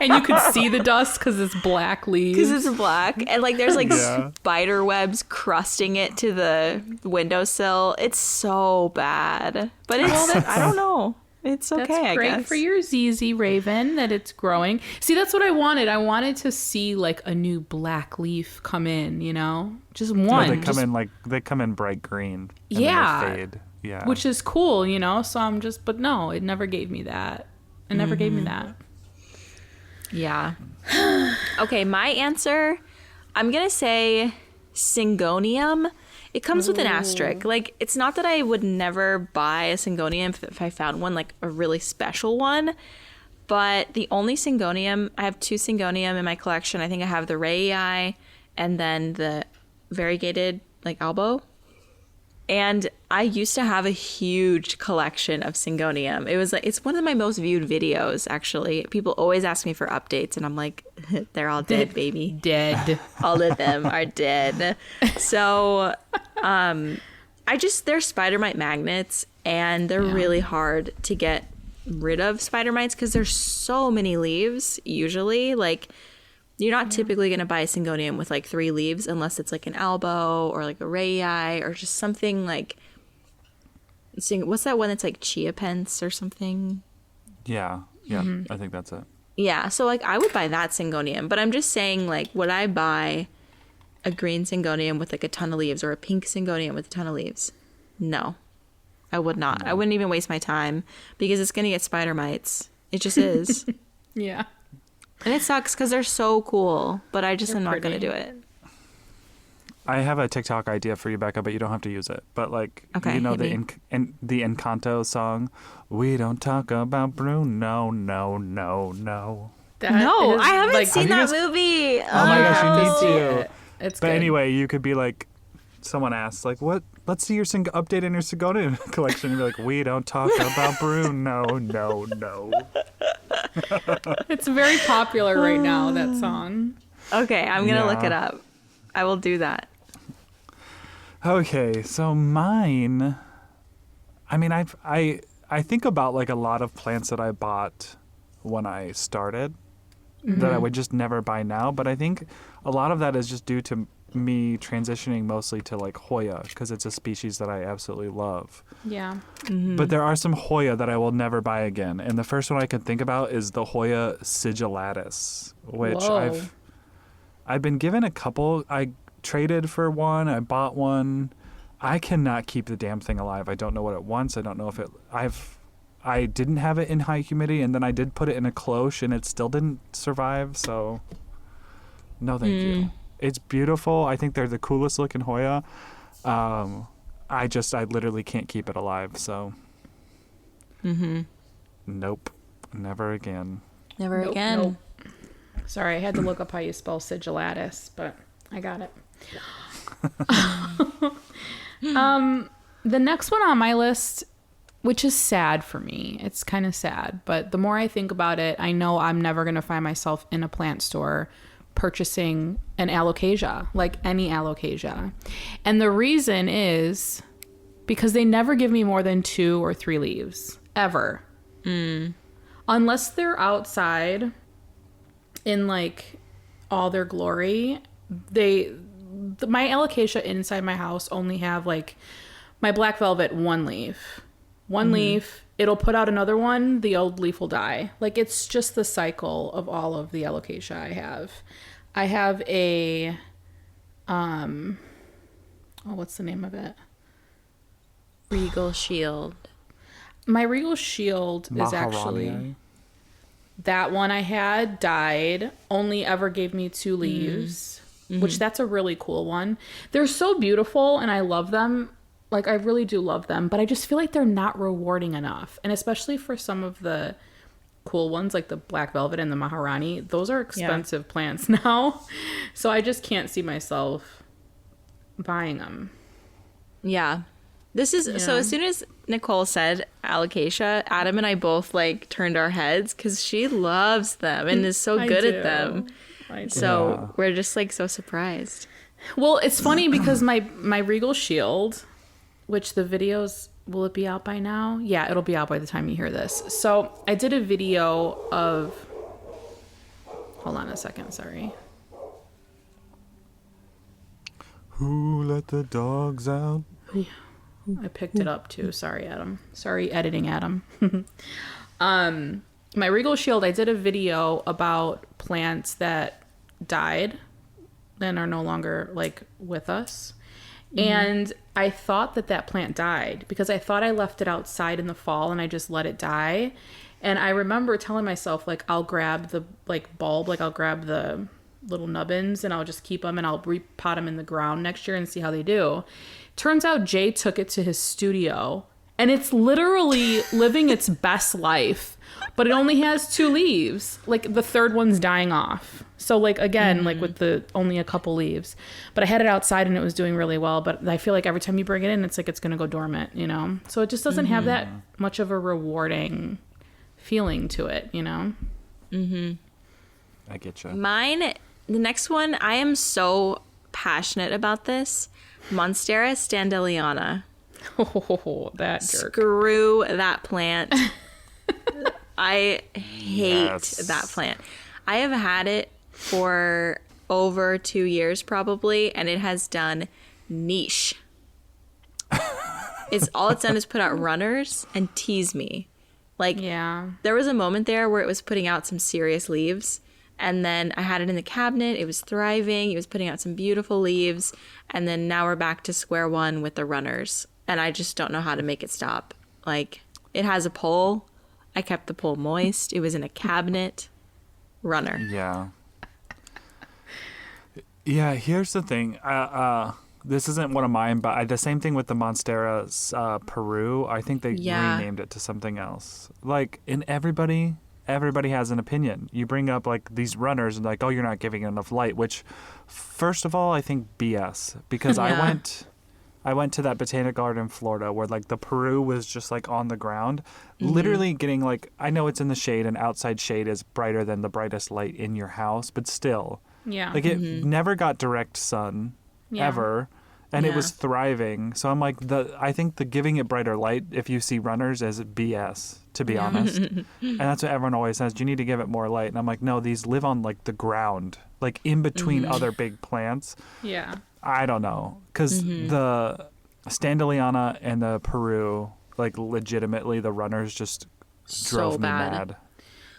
And you could see the dust because it's black leaves. Because it's black. And, like, there's, like, spider webs crusting it to the windowsill. It's so bad. But it's, I don't know. It's okay, That's great I guess. For your ZZ Raven that it's growing. See, that's what I wanted. I wanted to see, like, a new black leaf come in, you know? Just one. Oh, they come in bright green. And then they fade. Yeah. Which is cool, you know? So I'm just, but no, it never gave me that. It never gave me that. Yeah. Okay, my answer, I'm going to say Syngonium. It comes with an asterisk. Like, it's not that I would never buy a Syngonium if I found one, like a really special one. But the only Syngonium, I have 2 Syngonium in my collection. I think I have the Rayi and then the variegated, like, Albo. And I used to have a huge collection of Syngonium. It was like, it's one of my most viewed videos, actually. People always ask me for updates, and I'm like, they're all dead, baby. Dead. All of them are dead. So, they're spider mite magnets, and they're really hard to get rid of spider mites because there's so many leaves, usually. Like, you're not typically going to buy a Syngonium with like 3 leaves unless it's like an Albo or like a Rayi or just something like, what's that one that's like Chia Pence or something? Yeah, I think that's it. Yeah, so like I would buy that Syngonium, but I'm just saying, like, would I buy a green Syngonium with like a ton of leaves or a pink Syngonium with a ton of leaves? No, I would not. I wouldn't even waste my time because it's going to get spider mites. It just is. Yeah. And it sucks because they're so cool, but I just am not going to do it. I have a TikTok idea for you, Becca, but you don't have to use it. But like, you know the Encanto song, "We don't talk about Bruno, no, no, no." I haven't seen that movie. Oh my gosh, you need to. It's but good. anyway, you could be like, someone asks, like, what? Let's see your update in your Syngonium collection. And be like, "We don't talk about Bruno, no, no." It's very popular right now, that song. Okay, I'm going to look it up. I will do that. Okay, so mine, I mean, I think about like a lot of plants that I bought when I started that I would just never buy now, but I think a lot of that is just due to me transitioning mostly to like Hoya because it's a species that I absolutely love. Yeah. But there are some Hoya that I will never buy again, and the first one I can think about is the Hoya sigillatus, which I've been given a couple. I traded for one. I bought one. I cannot keep the damn thing alive. I don't know what it wants. I don't know if it. I didn't have it in high humidity, and then I did put it in a cloche, and it still didn't survive. So, no, thank you. It's beautiful. I think they're the coolest looking Hoya. I literally can't keep it alive. So, nope, never again. Never again. Nope. Sorry, I had to look up how you spell sigillatus, but I got it. The next one on my list, which is sad for me. It's kind of sad, but the more I think about it, I know I'm never going to find myself in a plant store purchasing an alocasia, like any alocasia. And the reason is because they never give me more than 2 or 3 leaves, ever. Unless they're outside in like all their glory. My alocasia inside my house only have like my black velvet 1 leaf. One leaf, it'll put out another one, the old leaf will die. Like, it's just the cycle of all of the alocasia I have. I have a, what's the name of it? Regal Shield. My Regal Shield is actually, that one I had died, only ever gave me 2 leaves, which that's a really cool one. They're so beautiful and I love them. Like, I really do love them, but I just feel like they're not rewarding enough. And especially for some of the cool ones, like the Black Velvet and the Maharani, those are expensive plants now. So I just can't see myself buying them. Yeah. This is, so as soon as Nicole said alocasia, Adam and I both, like, turned our heads because she loves them and is so good at them. So we're just, like, so surprised. Well, it's funny because my Regal Shield, which the videos, will it be out by now? Yeah, it'll be out by the time you hear this. So I did a video of, hold on a second, sorry. Who let the dogs out? I picked it up too. Sorry, Adam. Sorry, editing Adam. My Regal Shield, I did a video about plants that died and are no longer like with us. And I thought that plant died because I thought I left it outside in the fall and I just let it die. And I remember telling myself, like, I'll grab the like bulb, like I'll grab the little nubbins, and I'll just keep them and I'll repot them in the ground next year and see how they do. Turns out Jay took it to his studio and it's literally living its best life, but it only has 2 leaves. Like the third one's dying off. So like, again, like with the only a couple leaves, but I had it outside and it was doing really well. But I feel like every time you bring it in, it's like, it's going to go dormant, you know? So it just doesn't have that much of a rewarding feeling to it, you know? I get you. Mine, the next one, I am so passionate about this. Monstera standeliana. Oh, that jerk. Screw that plant. I hate that plant. I have had it for over 2 years probably, and it has done niche. All it's done is put out runners and tease me. Like, there was a moment there where it was putting out some serious leaves, and then I had it in the cabinet. It was thriving. It was putting out some beautiful leaves, and then now we're back to square one with the runners, and I just don't know how to make it stop. Like, it has a pole. I kept the pole moist. It was in a cabinet. Runner. Yeah. Yeah, here's the thing. This isn't one of mine, but the same thing with the Monstera Peru. I think they renamed it to something else. Like, in everybody has an opinion. You bring up, like, these runners and, like, oh, you're not giving it enough light, which, first of all, I think BS. Because I went to that botanic garden in Florida where, like, the Peru was just, like, on the ground, literally getting, like, I know it's in the shade and outside shade is brighter than the brightest light in your house, but still. Yeah. Like, it never got direct sun ever, and it was thriving. So I'm like, I think the giving it brighter light, if you see runners, is BS, to be honest. And that's what everyone always says, you need to give it more light. And I'm like, no, these live on, like, the ground, like, in between other big plants. Yeah. I don't know, because the Standeliana and the Peru, like, legitimately, the runners just drove me mad.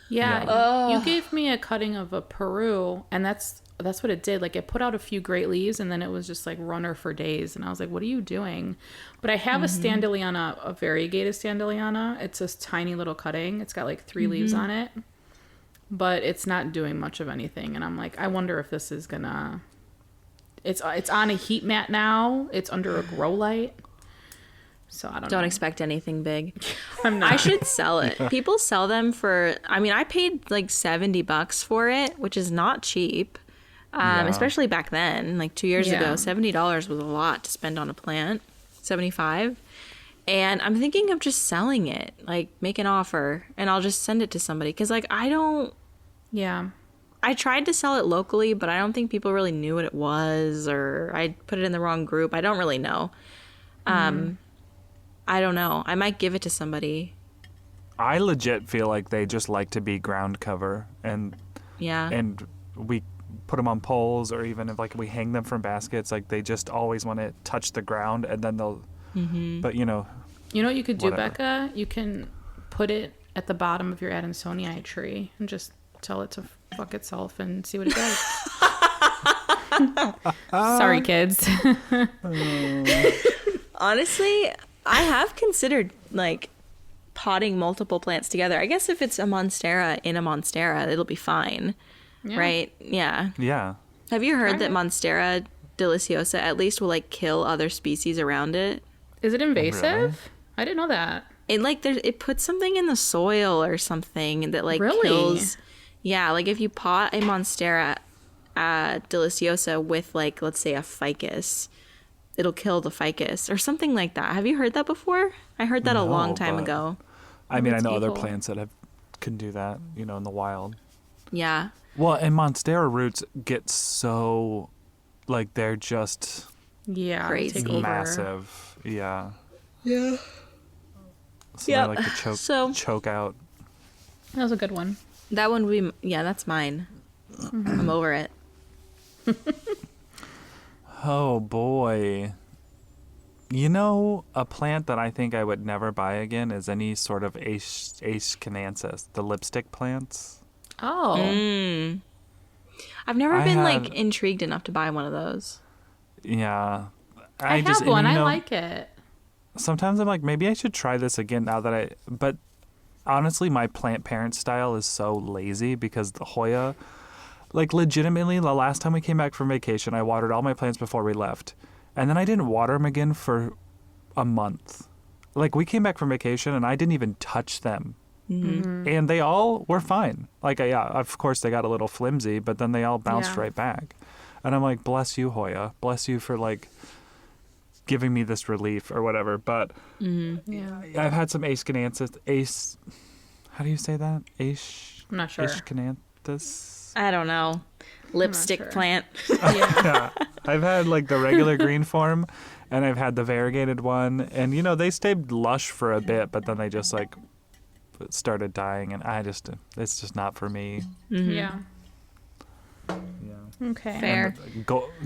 Yeah, you gave me a cutting of a Peru, and that's what it did. Like, it put out a few great leaves, and then it was just, like, runner for days, and I was like, what are you doing? But I have a Standeliana, a variegated Standeliana. It's this tiny little cutting. It's got, like, 3 leaves on it, but it's not doing much of anything, and I'm like, I wonder if this is gonna... It's on a heat mat now. It's under a grow light. So I don't know. Expect anything big. I'm not. I should sell it. People sell them for, I mean, I paid like $70 for it, which is not cheap. Especially back then, like 2 years ago, $70 was a lot to spend on a plant. $75. And I'm thinking of just selling it, like make an offer and I'll just send it to somebody. 'Cause like, I tried to sell it locally, but I don't think people really knew what it was, or I put it in the wrong group. I don't really know. I don't know. I might give it to somebody. I legit feel like they just like to be ground cover, and we put them on poles, or even if, like, we hang them from baskets, like, they just always want to touch the ground, and then they'll but you know what you could do, whatever. Becca? You can put it at the bottom of your Adansonii tree and just tell it to fuck itself and see what it does. Sorry, kids. Honestly, I have considered, like, potting multiple plants together. I guess if it's a Monstera in a Monstera, it'll be fine. Right? Yeah. Have you heard that Monstera deliciosa at least will, like, kill other species around it? Is it invasive? Really? I didn't know that. It, like, it puts something in the soil or something that, like, kills... Yeah, like, if you pot a Monstera deliciosa with, like, let's say a ficus, it'll kill the ficus or something like that. Have you heard that before? I heard that a long time ago. I mean, I know other plants that can do that, you know, in the wild. Yeah. Well, and Monstera roots get so, like, they're just crazy, massive. Yeah. So they like to choke out. That was a good one. That one would be, that's mine. I'm over it. Oh, boy. You know, a plant that I think I would never buy again is any sort of Aschenensis, the lipstick plants. Oh. I've never been, like, intrigued enough to buy one of those. Yeah. I have one. I like it. Sometimes I'm like, maybe I should try this again now that but honestly, my plant parent style is so lazy because the Hoya, Like, legitimately, the last time we came back from vacation, I watered all my plants before we left. And then I didn't water them again for a month. Like, we came back from vacation, and I didn't even touch them. Mm-hmm. And they all were fine. Like, yeah, of course, they got a little flimsy, but then they all bounced right back. And I'm like, bless you, Hoya. Bless you for, like, giving me this relief or whatever. But I've had some Ace... How do you say that? I'm not sure. Aschenanthus? I don't know. Lipstick plant. Yeah. I've had like the regular green form, and I've had the variegated one, and they stayed lush for a bit, but then they just like started dying, and it's just not for me. Mm-hmm. Yeah. Okay. Fair.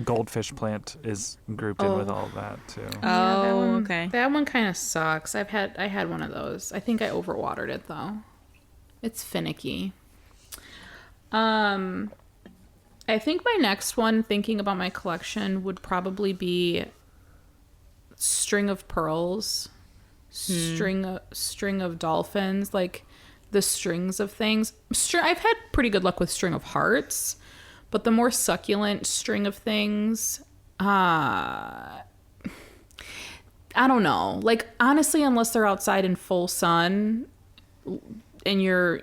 Goldfish plant is grouped in with all of that too. Oh, okay. That one kind of sucks. I had one of those. I think I overwatered it though. It's finicky. I think my next one, thinking about my collection, would probably be string of pearls, string of dolphins, like the strings of things. I've had pretty good luck with string of hearts, but the more succulent string of things, I don't know. Like, honestly, unless they're outside in full sun and you're,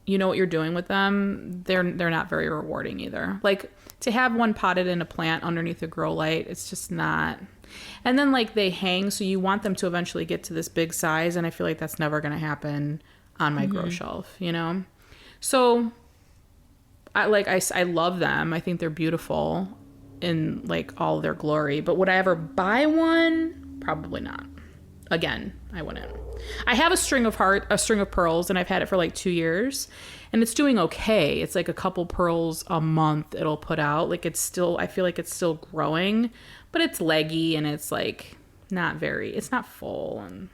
what you're doing with them, they're not very rewarding either. Like, to have one potted in a plant underneath a grow light, it's just not. And then, like, they hang, so you want them to eventually get to this big size, and I feel like that's never going to happen on my grow shelf, So, I love them. I think they're beautiful in, like, all their glory. But would I ever buy one? Probably not. Again, I wouldn't. I have a string of pearls, and I've had it for like 2 years, and it's doing okay. It's like a couple pearls a month it'll put out. Like, I feel like it's still growing, but it's leggy, and it's like it's not full, and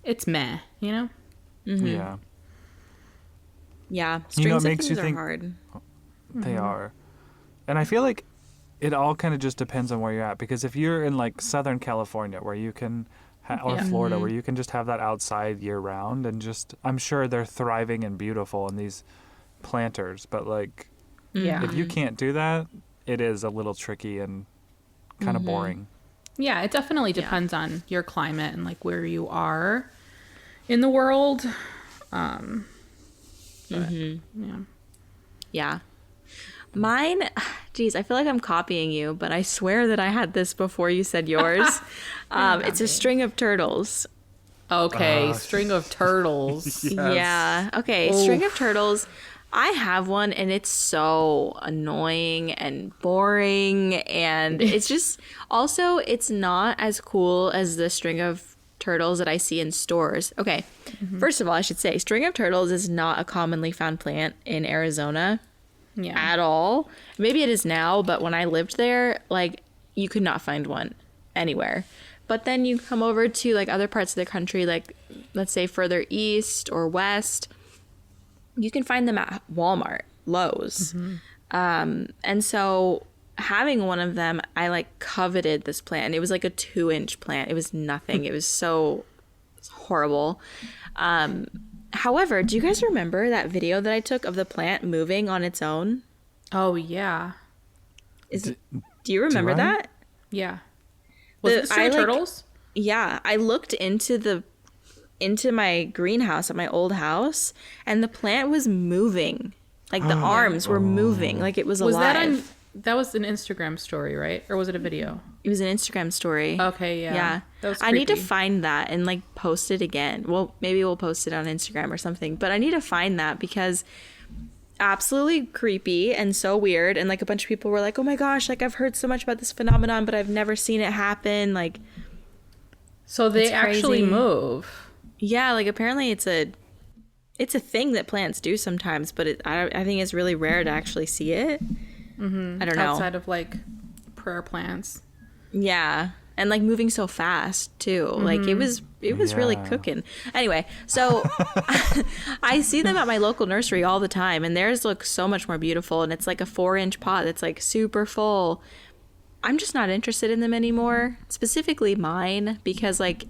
it's meh, Mm-hmm. Yeah. Yeah. Strings it makes of you things think are hard. They are. And I feel like it all kind of just depends on where you're at, because if you're in like Southern California where you can or Florida where you can just have that outside year round, and just I'm sure they're thriving and beautiful in these planters, but like if you can't do that, it is a little tricky and kind of boring. Yeah, it definitely depends on your climate and like where you are in the world. Yeah. Mine, geez, I feel like I'm copying you, but I swear that I had this before you said yours. It's a string of turtles. Okay, string of turtles. Yes. Yeah. Okay, string of turtles. I have one, and it's so annoying and boring, and it's just also it's not as cool as the string of turtles that I see in stores. Okay, first of all, I should say string of turtles is not a commonly found plant in Arizona at all. Maybe it is now, but when I lived there, like, you could not find one anywhere. But then you come over to like other parts of the country, like let's say further east or west, you can find them at Walmart, Lowe's. And so having one of them, I like coveted this plant. It was like a 2-inch plant. It was nothing. It was horrible. However, do you guys remember that video that I took of the plant moving on its own? Oh, yeah. Do you remember that? Yeah. Was it string of turtles? Yeah. I looked into my greenhouse at my old house, and the plant was moving. Like, the arms were moving. Like, it was alive. That was an Instagram story, right? Or was it a video? It was an Instagram story. Okay, yeah. Yeah. That was I need to creepy. find that and like post it again. Well, maybe we'll post it on Instagram or something. But I need to find that because absolutely creepy and so weird. And like a bunch of people were like, oh my gosh, like I've heard so much about this phenomenon, but I've never seen it happen. Like, so they actually move. Yeah, like apparently it's a thing that plants do sometimes, but I think it's really rare to actually see it. I don't know. Outside of like prayer plants. Yeah. And like moving so fast too. Like it was really cooking. Anyway, so I see them at my local nursery all the time, and theirs look so much more beautiful, and it's like a 4-inch pot that's like super full. I'm just not interested in them anymore, specifically mine, because like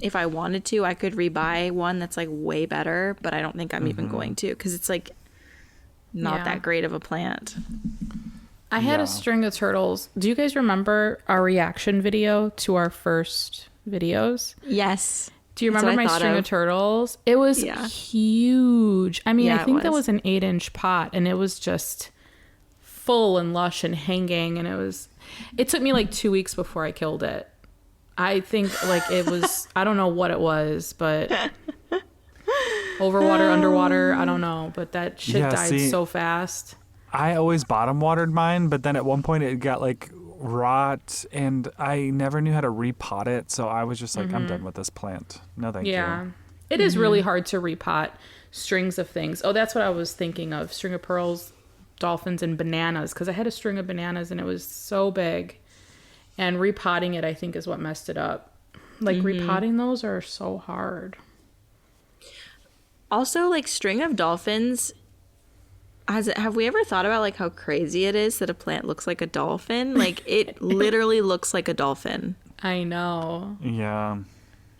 if I wanted to, I could rebuy one that's like way better, but I don't think I'm even going to, because it's like not that great of a plant. I had a string of turtles. Do you guys remember our reaction video to our first videos? Yes. Do you remember my string of turtles? It was huge. I mean, I think that was an 8-inch pot, and it was just full and lush and hanging, and it took me like 2 weeks before I killed it. I think like it was, I don't know what it was, but overwater, underwater, I don't know, but that shit died so fast. I always bottom watered mine, but then at one point it got like rot, and I never knew how to repot it, so I was just like, I'm done with this plant. No, thank you. Yeah, it is really hard to repot strings of things. Oh, that's what I was thinking of: string of pearls, dolphins, and bananas. Because I had a string of bananas, and it was so big, and repotting it, I think, is what messed it up. Like repotting those are so hard. Also, like string of dolphins. Have we ever thought about like how crazy it is that a plant looks like a dolphin? Like it literally looks like a dolphin. I know. Yeah.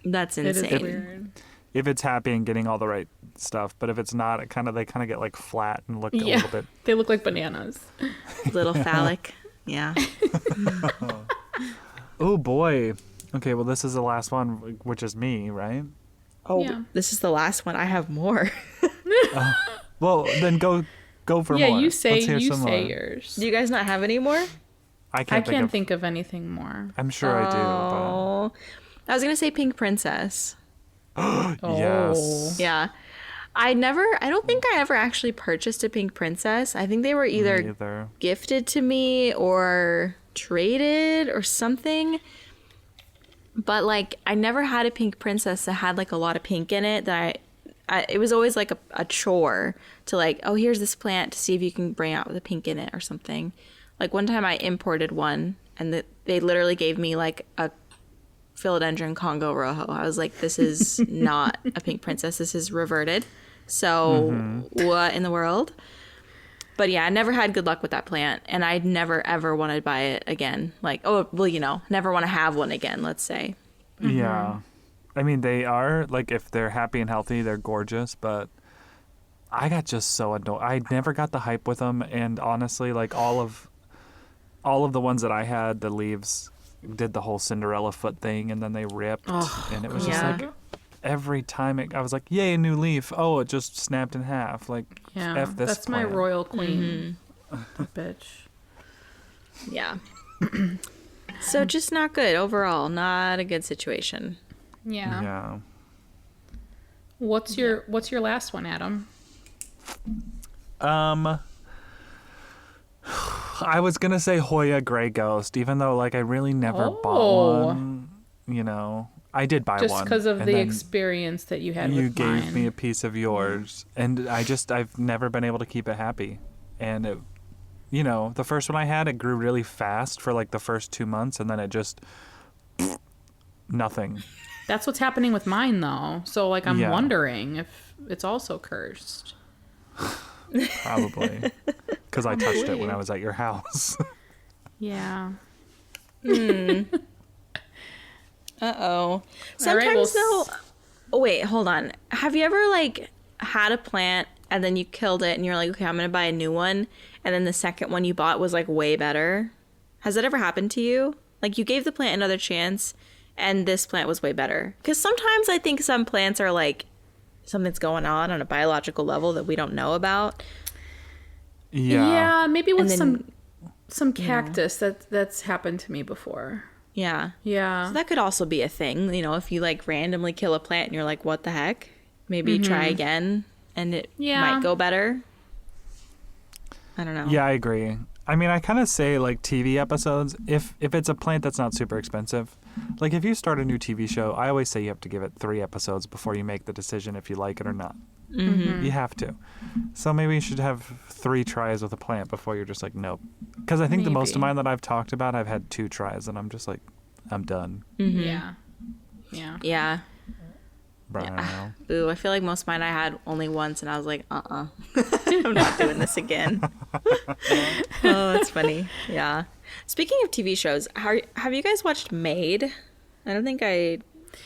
That's insane. It is weird. If it's happy and getting all the right stuff, but if it's not, they kind of get like flat and look a little bit. They look like bananas. Little phallic. Yeah. Oh boy. Okay, well this is the last one, which is me, right? Oh, this is the last one. I have more. Well, then go for more. Yeah, you say more. yours. Do you guys not have any more? I can't think of anything more. I'm sure I do. Oh, I was gonna say Pink Princess. Yes. Yeah. I don't think I ever actually purchased a Pink Princess. I think they were either gifted to me or traded or something. But like, I never had a Pink Princess that had like a lot of pink in it that it was always like a chore to like, oh, here's this plant to see if you can bring out the pink in it or something. Like one time I imported one and they literally gave me like a Philodendron Congo Rojo. I was like, this is not a Pink Princess. This is reverted. So what in the world? But yeah, I never had good luck with that plant, and I'd never ever want to buy it again. Like, oh, well, never want to have one again, let's say. Yeah. I mean, they are, like, if they're happy and healthy, they're gorgeous, but I got just so annoyed. I never got the hype with them, and honestly, like, all of the ones that I had, the leaves did the whole Cinderella foot thing, and then they ripped, and it was just like, every time I was like, yay, a new leaf. Oh, it just snapped in half. Like, F this that's plant. my royal queen. Bitch. Yeah. So just not good overall. Not a good situation. Yeah. Yeah. What's your last one, Adam? I was gonna say Hoya Gray Ghost, even though like I really never bought one. I did buy one just because of the experience that you had. You with gave mine. me a piece of yours, and I've never been able to keep it happy. And it, the first one I had, it grew really fast for like the first 2 months, and then it just nothing. That's what's happening with mine, though. So, like, I'm wondering if it's also cursed. Probably. Because I touched it when I was at your house. Yeah. Uh-oh. Sometimes, though... Oh, wait, hold on. Have you ever, like, had a plant and then you killed it and you're like, okay, I'm going to buy a new one, and then the second one you bought was, like, way better? Has that ever happened to you? Like, you gave the plant another chance... and this plant was way better. Because sometimes I think some plants are like something's going on a biological level that we don't know about. Yeah. Yeah, maybe with some cactus that's happened to me before. Yeah. Yeah. So that could also be a thing. If you like randomly kill a plant and you're like, what the heck? Maybe try again and it might go better. I don't know. Yeah, I agree. I mean, I kind of say like TV episodes, if it's a plant that's not super expensive, like if you start a new TV show, I always say you have to give it 3 episodes before you make the decision if you like it or not. You have to. So maybe you should have 3 tries with a plant before you're just like, nope. Because I think the most of mine that I've talked about, I've had 2 tries and I'm just like, I'm done. Yeah. Yeah. But I don't know. Ooh, I feel like most of mine I had only once and I was like, I'm not doing this again. Oh, that's funny. Yeah. Speaking of TV shows, have you guys watched Maid? I don't think I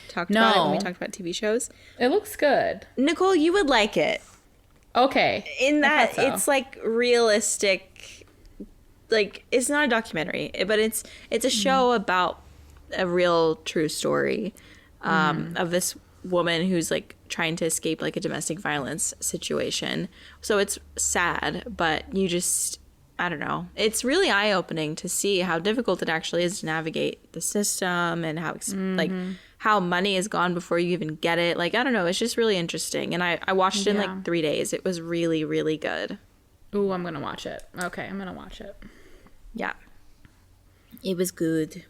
talked about it when we talked about TV shows. It looks good. Nicole, you would like it. Okay. In that so. it's like realistic, like it's not a documentary, but it's a show about a real true story of this woman who's like trying to escape like a domestic violence situation. So it's sad, but you just, I don't know. It's really eye-opening to see how difficult it actually is to navigate the system and how like how money is gone before you even get it. Like, I don't know. It's just really interesting. And I watched it in like 3 days. It was really, really good. Ooh, I'm going to watch it. Okay, I'm going to watch it. Yeah. It was good.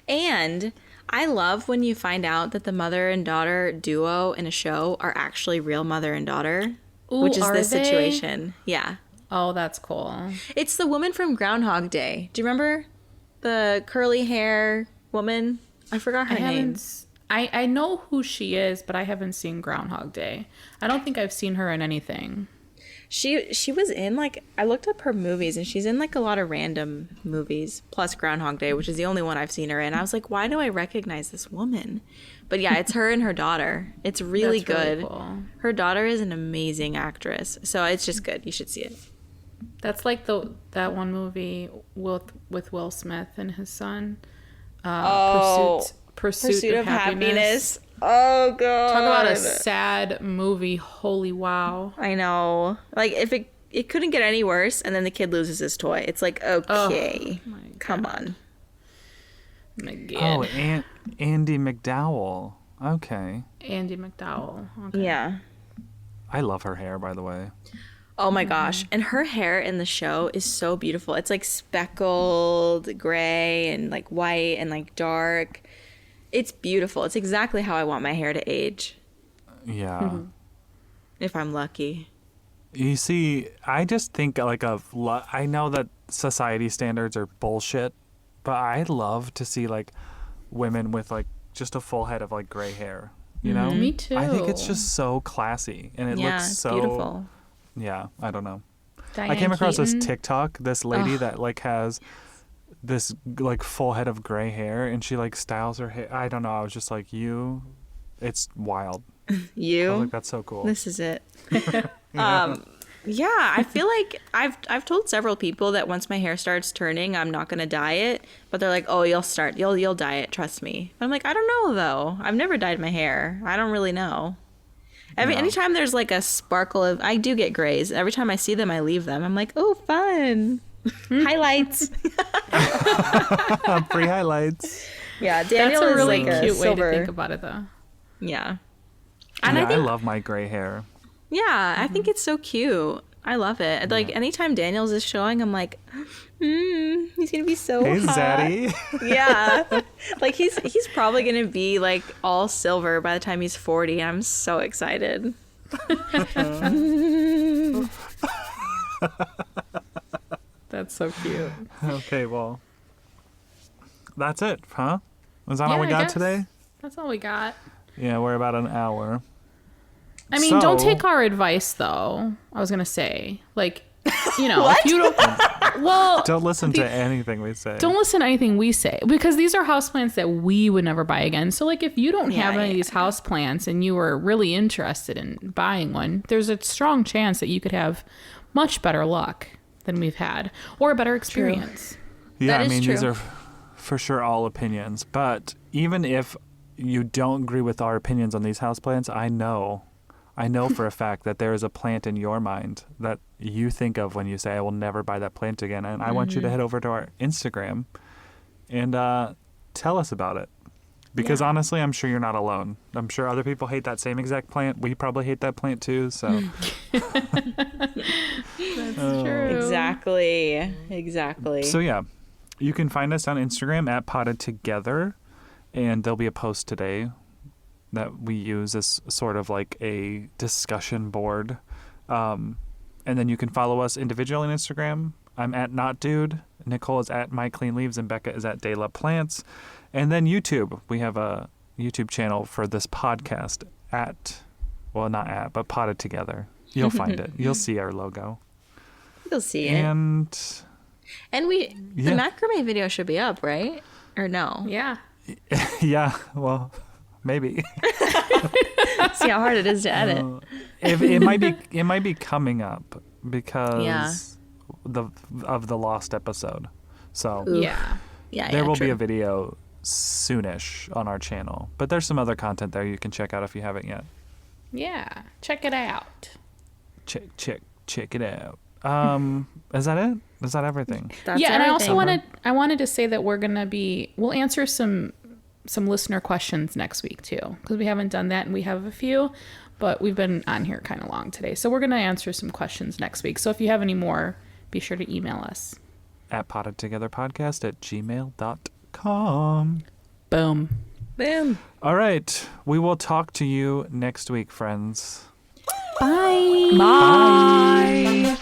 And I love when you find out that the mother and daughter duo in a show are actually real mother and daughter. Ooh, which is are this they? situation. Yeah. Oh, that's cool. It's the woman from Groundhog Day. Do you remember the curly hair woman? I forgot her name. I know who she is, but I haven't seen Groundhog Day. I don't think I've seen her in anything. She was in like, I looked up her movies and she's in like a lot of random movies plus Groundhog Day, which is the only one I've seen her in. I was like, why do I recognize this woman? But yeah, it's her and her daughter. It's really That's good. Really cool. Her daughter is an amazing actress, so it's just good. You should see it. That's like that one movie with Will Smith and his son. Pursuit of Happiness. Oh god. Talk about a sad movie. Holy wow. I know. Like if it couldn't get any worse, and then the kid loses his toy. It's like, okay, come on. My God. Oh, Andy McDowell. Okay. Andy McDowell. Okay. Yeah. I love her hair, by the way. Oh my gosh. And her hair in the show is so beautiful. It's like speckled gray and like white and like dark. It's beautiful. It's exactly how I want my hair to age. Yeah. If I'm lucky. You see, I just think like I know that society standards are bullshit, but I love to see like women with like just a full head of like gray hair, you know? Me too. I think it's just so classy and it looks so beautiful. Yeah, I don't know. Diane I came across Keaton. this TikTok, this lady that like has this like full head of gray hair and she like styles her hair. I don't know. I was just like, it's wild. I was like, that's so cool. This is it. Yeah, I feel like I've told several people that once my hair starts turning, I'm not gonna dye it. But they're like, oh, you'll dye it, trust me. But I'm like, I don't know though. I've never dyed my hair. I don't really know. Anytime there's like a sparkle of, I do get grays. Every time I see them, I leave them. I'm like, oh, fun. Highlights. Free highlights. Yeah, Daniel That's a is really like cute way silver. to think about it, though. Yeah. And I love my gray hair. Yeah, I think it's so cute. I love it. Like anytime Daniel's is showing, I'm like, he's gonna be so Hey, hot. Zaddy. Yeah, like he's probably gonna be like all silver by the time he's 40. I'm so excited. That's so cute. Okay, well, that's it, huh? Is that all Yeah, we I got guess. today? That's all we got. Yeah, we're about an hour. I mean, don't take our advice, though. I was going to say. Like, you know, if you don't... Well... Don't listen to anything we say. Don't listen to anything we say. Because these are houseplants that we would never buy again. So, like, if you don't have any of these houseplants and you were really interested in buying one, there's a strong chance that you could have much better luck than we've had. Or a better experience. Yeah, That I is mean, true. these are for sure all opinions. But even if you don't agree with our opinions on these houseplants, I know for a fact that there is a plant in your mind that you think of when you say, I will never buy that plant again. And I want you to head over to our Instagram and tell us about it. Because honestly, I'm sure you're not alone. I'm sure other people hate that same exact plant. We probably hate that plant too. So That's true. Exactly. So yeah, you can find us on Instagram at pottedtogether. And there'll be a post today that we use as sort of like a discussion board. And then you can follow us individually on Instagram. I'm at NotDude. Nicole is at MyCleanLeaves, and Becca is at DayLaPlants. And then YouTube. We have a YouTube channel for this podcast but Potted Together. You'll find it. You'll see our logo. You'll see it. And the macrame video should be up, right? Or no? Yeah. yeah, well, maybe. See how hard it is to edit. It might be coming up because of the lost episode. So there will be a video soonish on our channel, but there's some other content there you can check out if you haven't yet. Yeah, check it out. Check it out. Is that it? Is that everything? That's and I also everything. wanted to say that we'll answer some listener questions next week too, because we haven't done that and we have a few, but we've been on here kind of long today, so we're going to answer some questions next week. So if you have any more, be sure to email us at pottedtogetherpodcast@gmail.com. Boom. All right, we will talk to you next week, friends. Bye. Bye.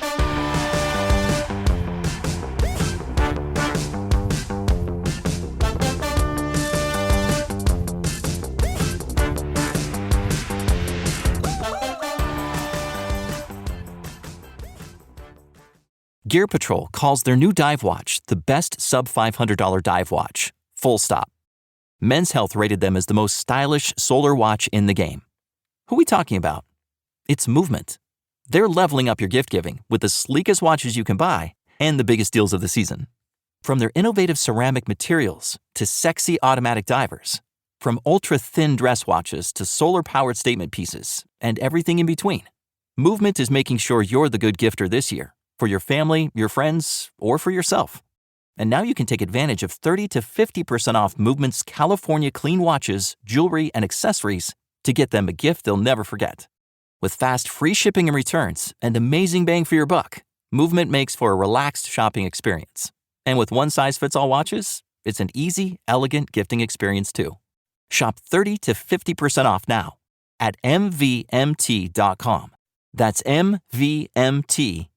Gear Patrol calls their new dive watch the best sub-$500 dive watch. Full stop. Men's Health rated them as the most stylish solar watch in the game. Who are we talking about? It's Movement. They're leveling up your gift giving with the sleekest watches you can buy and the biggest deals of the season. From their innovative ceramic materials to sexy automatic divers, from ultra-thin dress watches to solar-powered statement pieces, and everything in between, Movement is making sure you're the good gifter this year, for your family, your friends, or for yourself. And now you can take advantage of 30 to 50% off Movement's California clean watches, jewelry, and accessories to get them a gift they'll never forget. With fast, free shipping and returns and amazing bang for your buck, Movement makes for a relaxed shopping experience. And with one-size-fits-all watches, it's an easy, elegant gifting experience too. Shop 30 to 50% off now at mvmt.com. That's mvmt.com.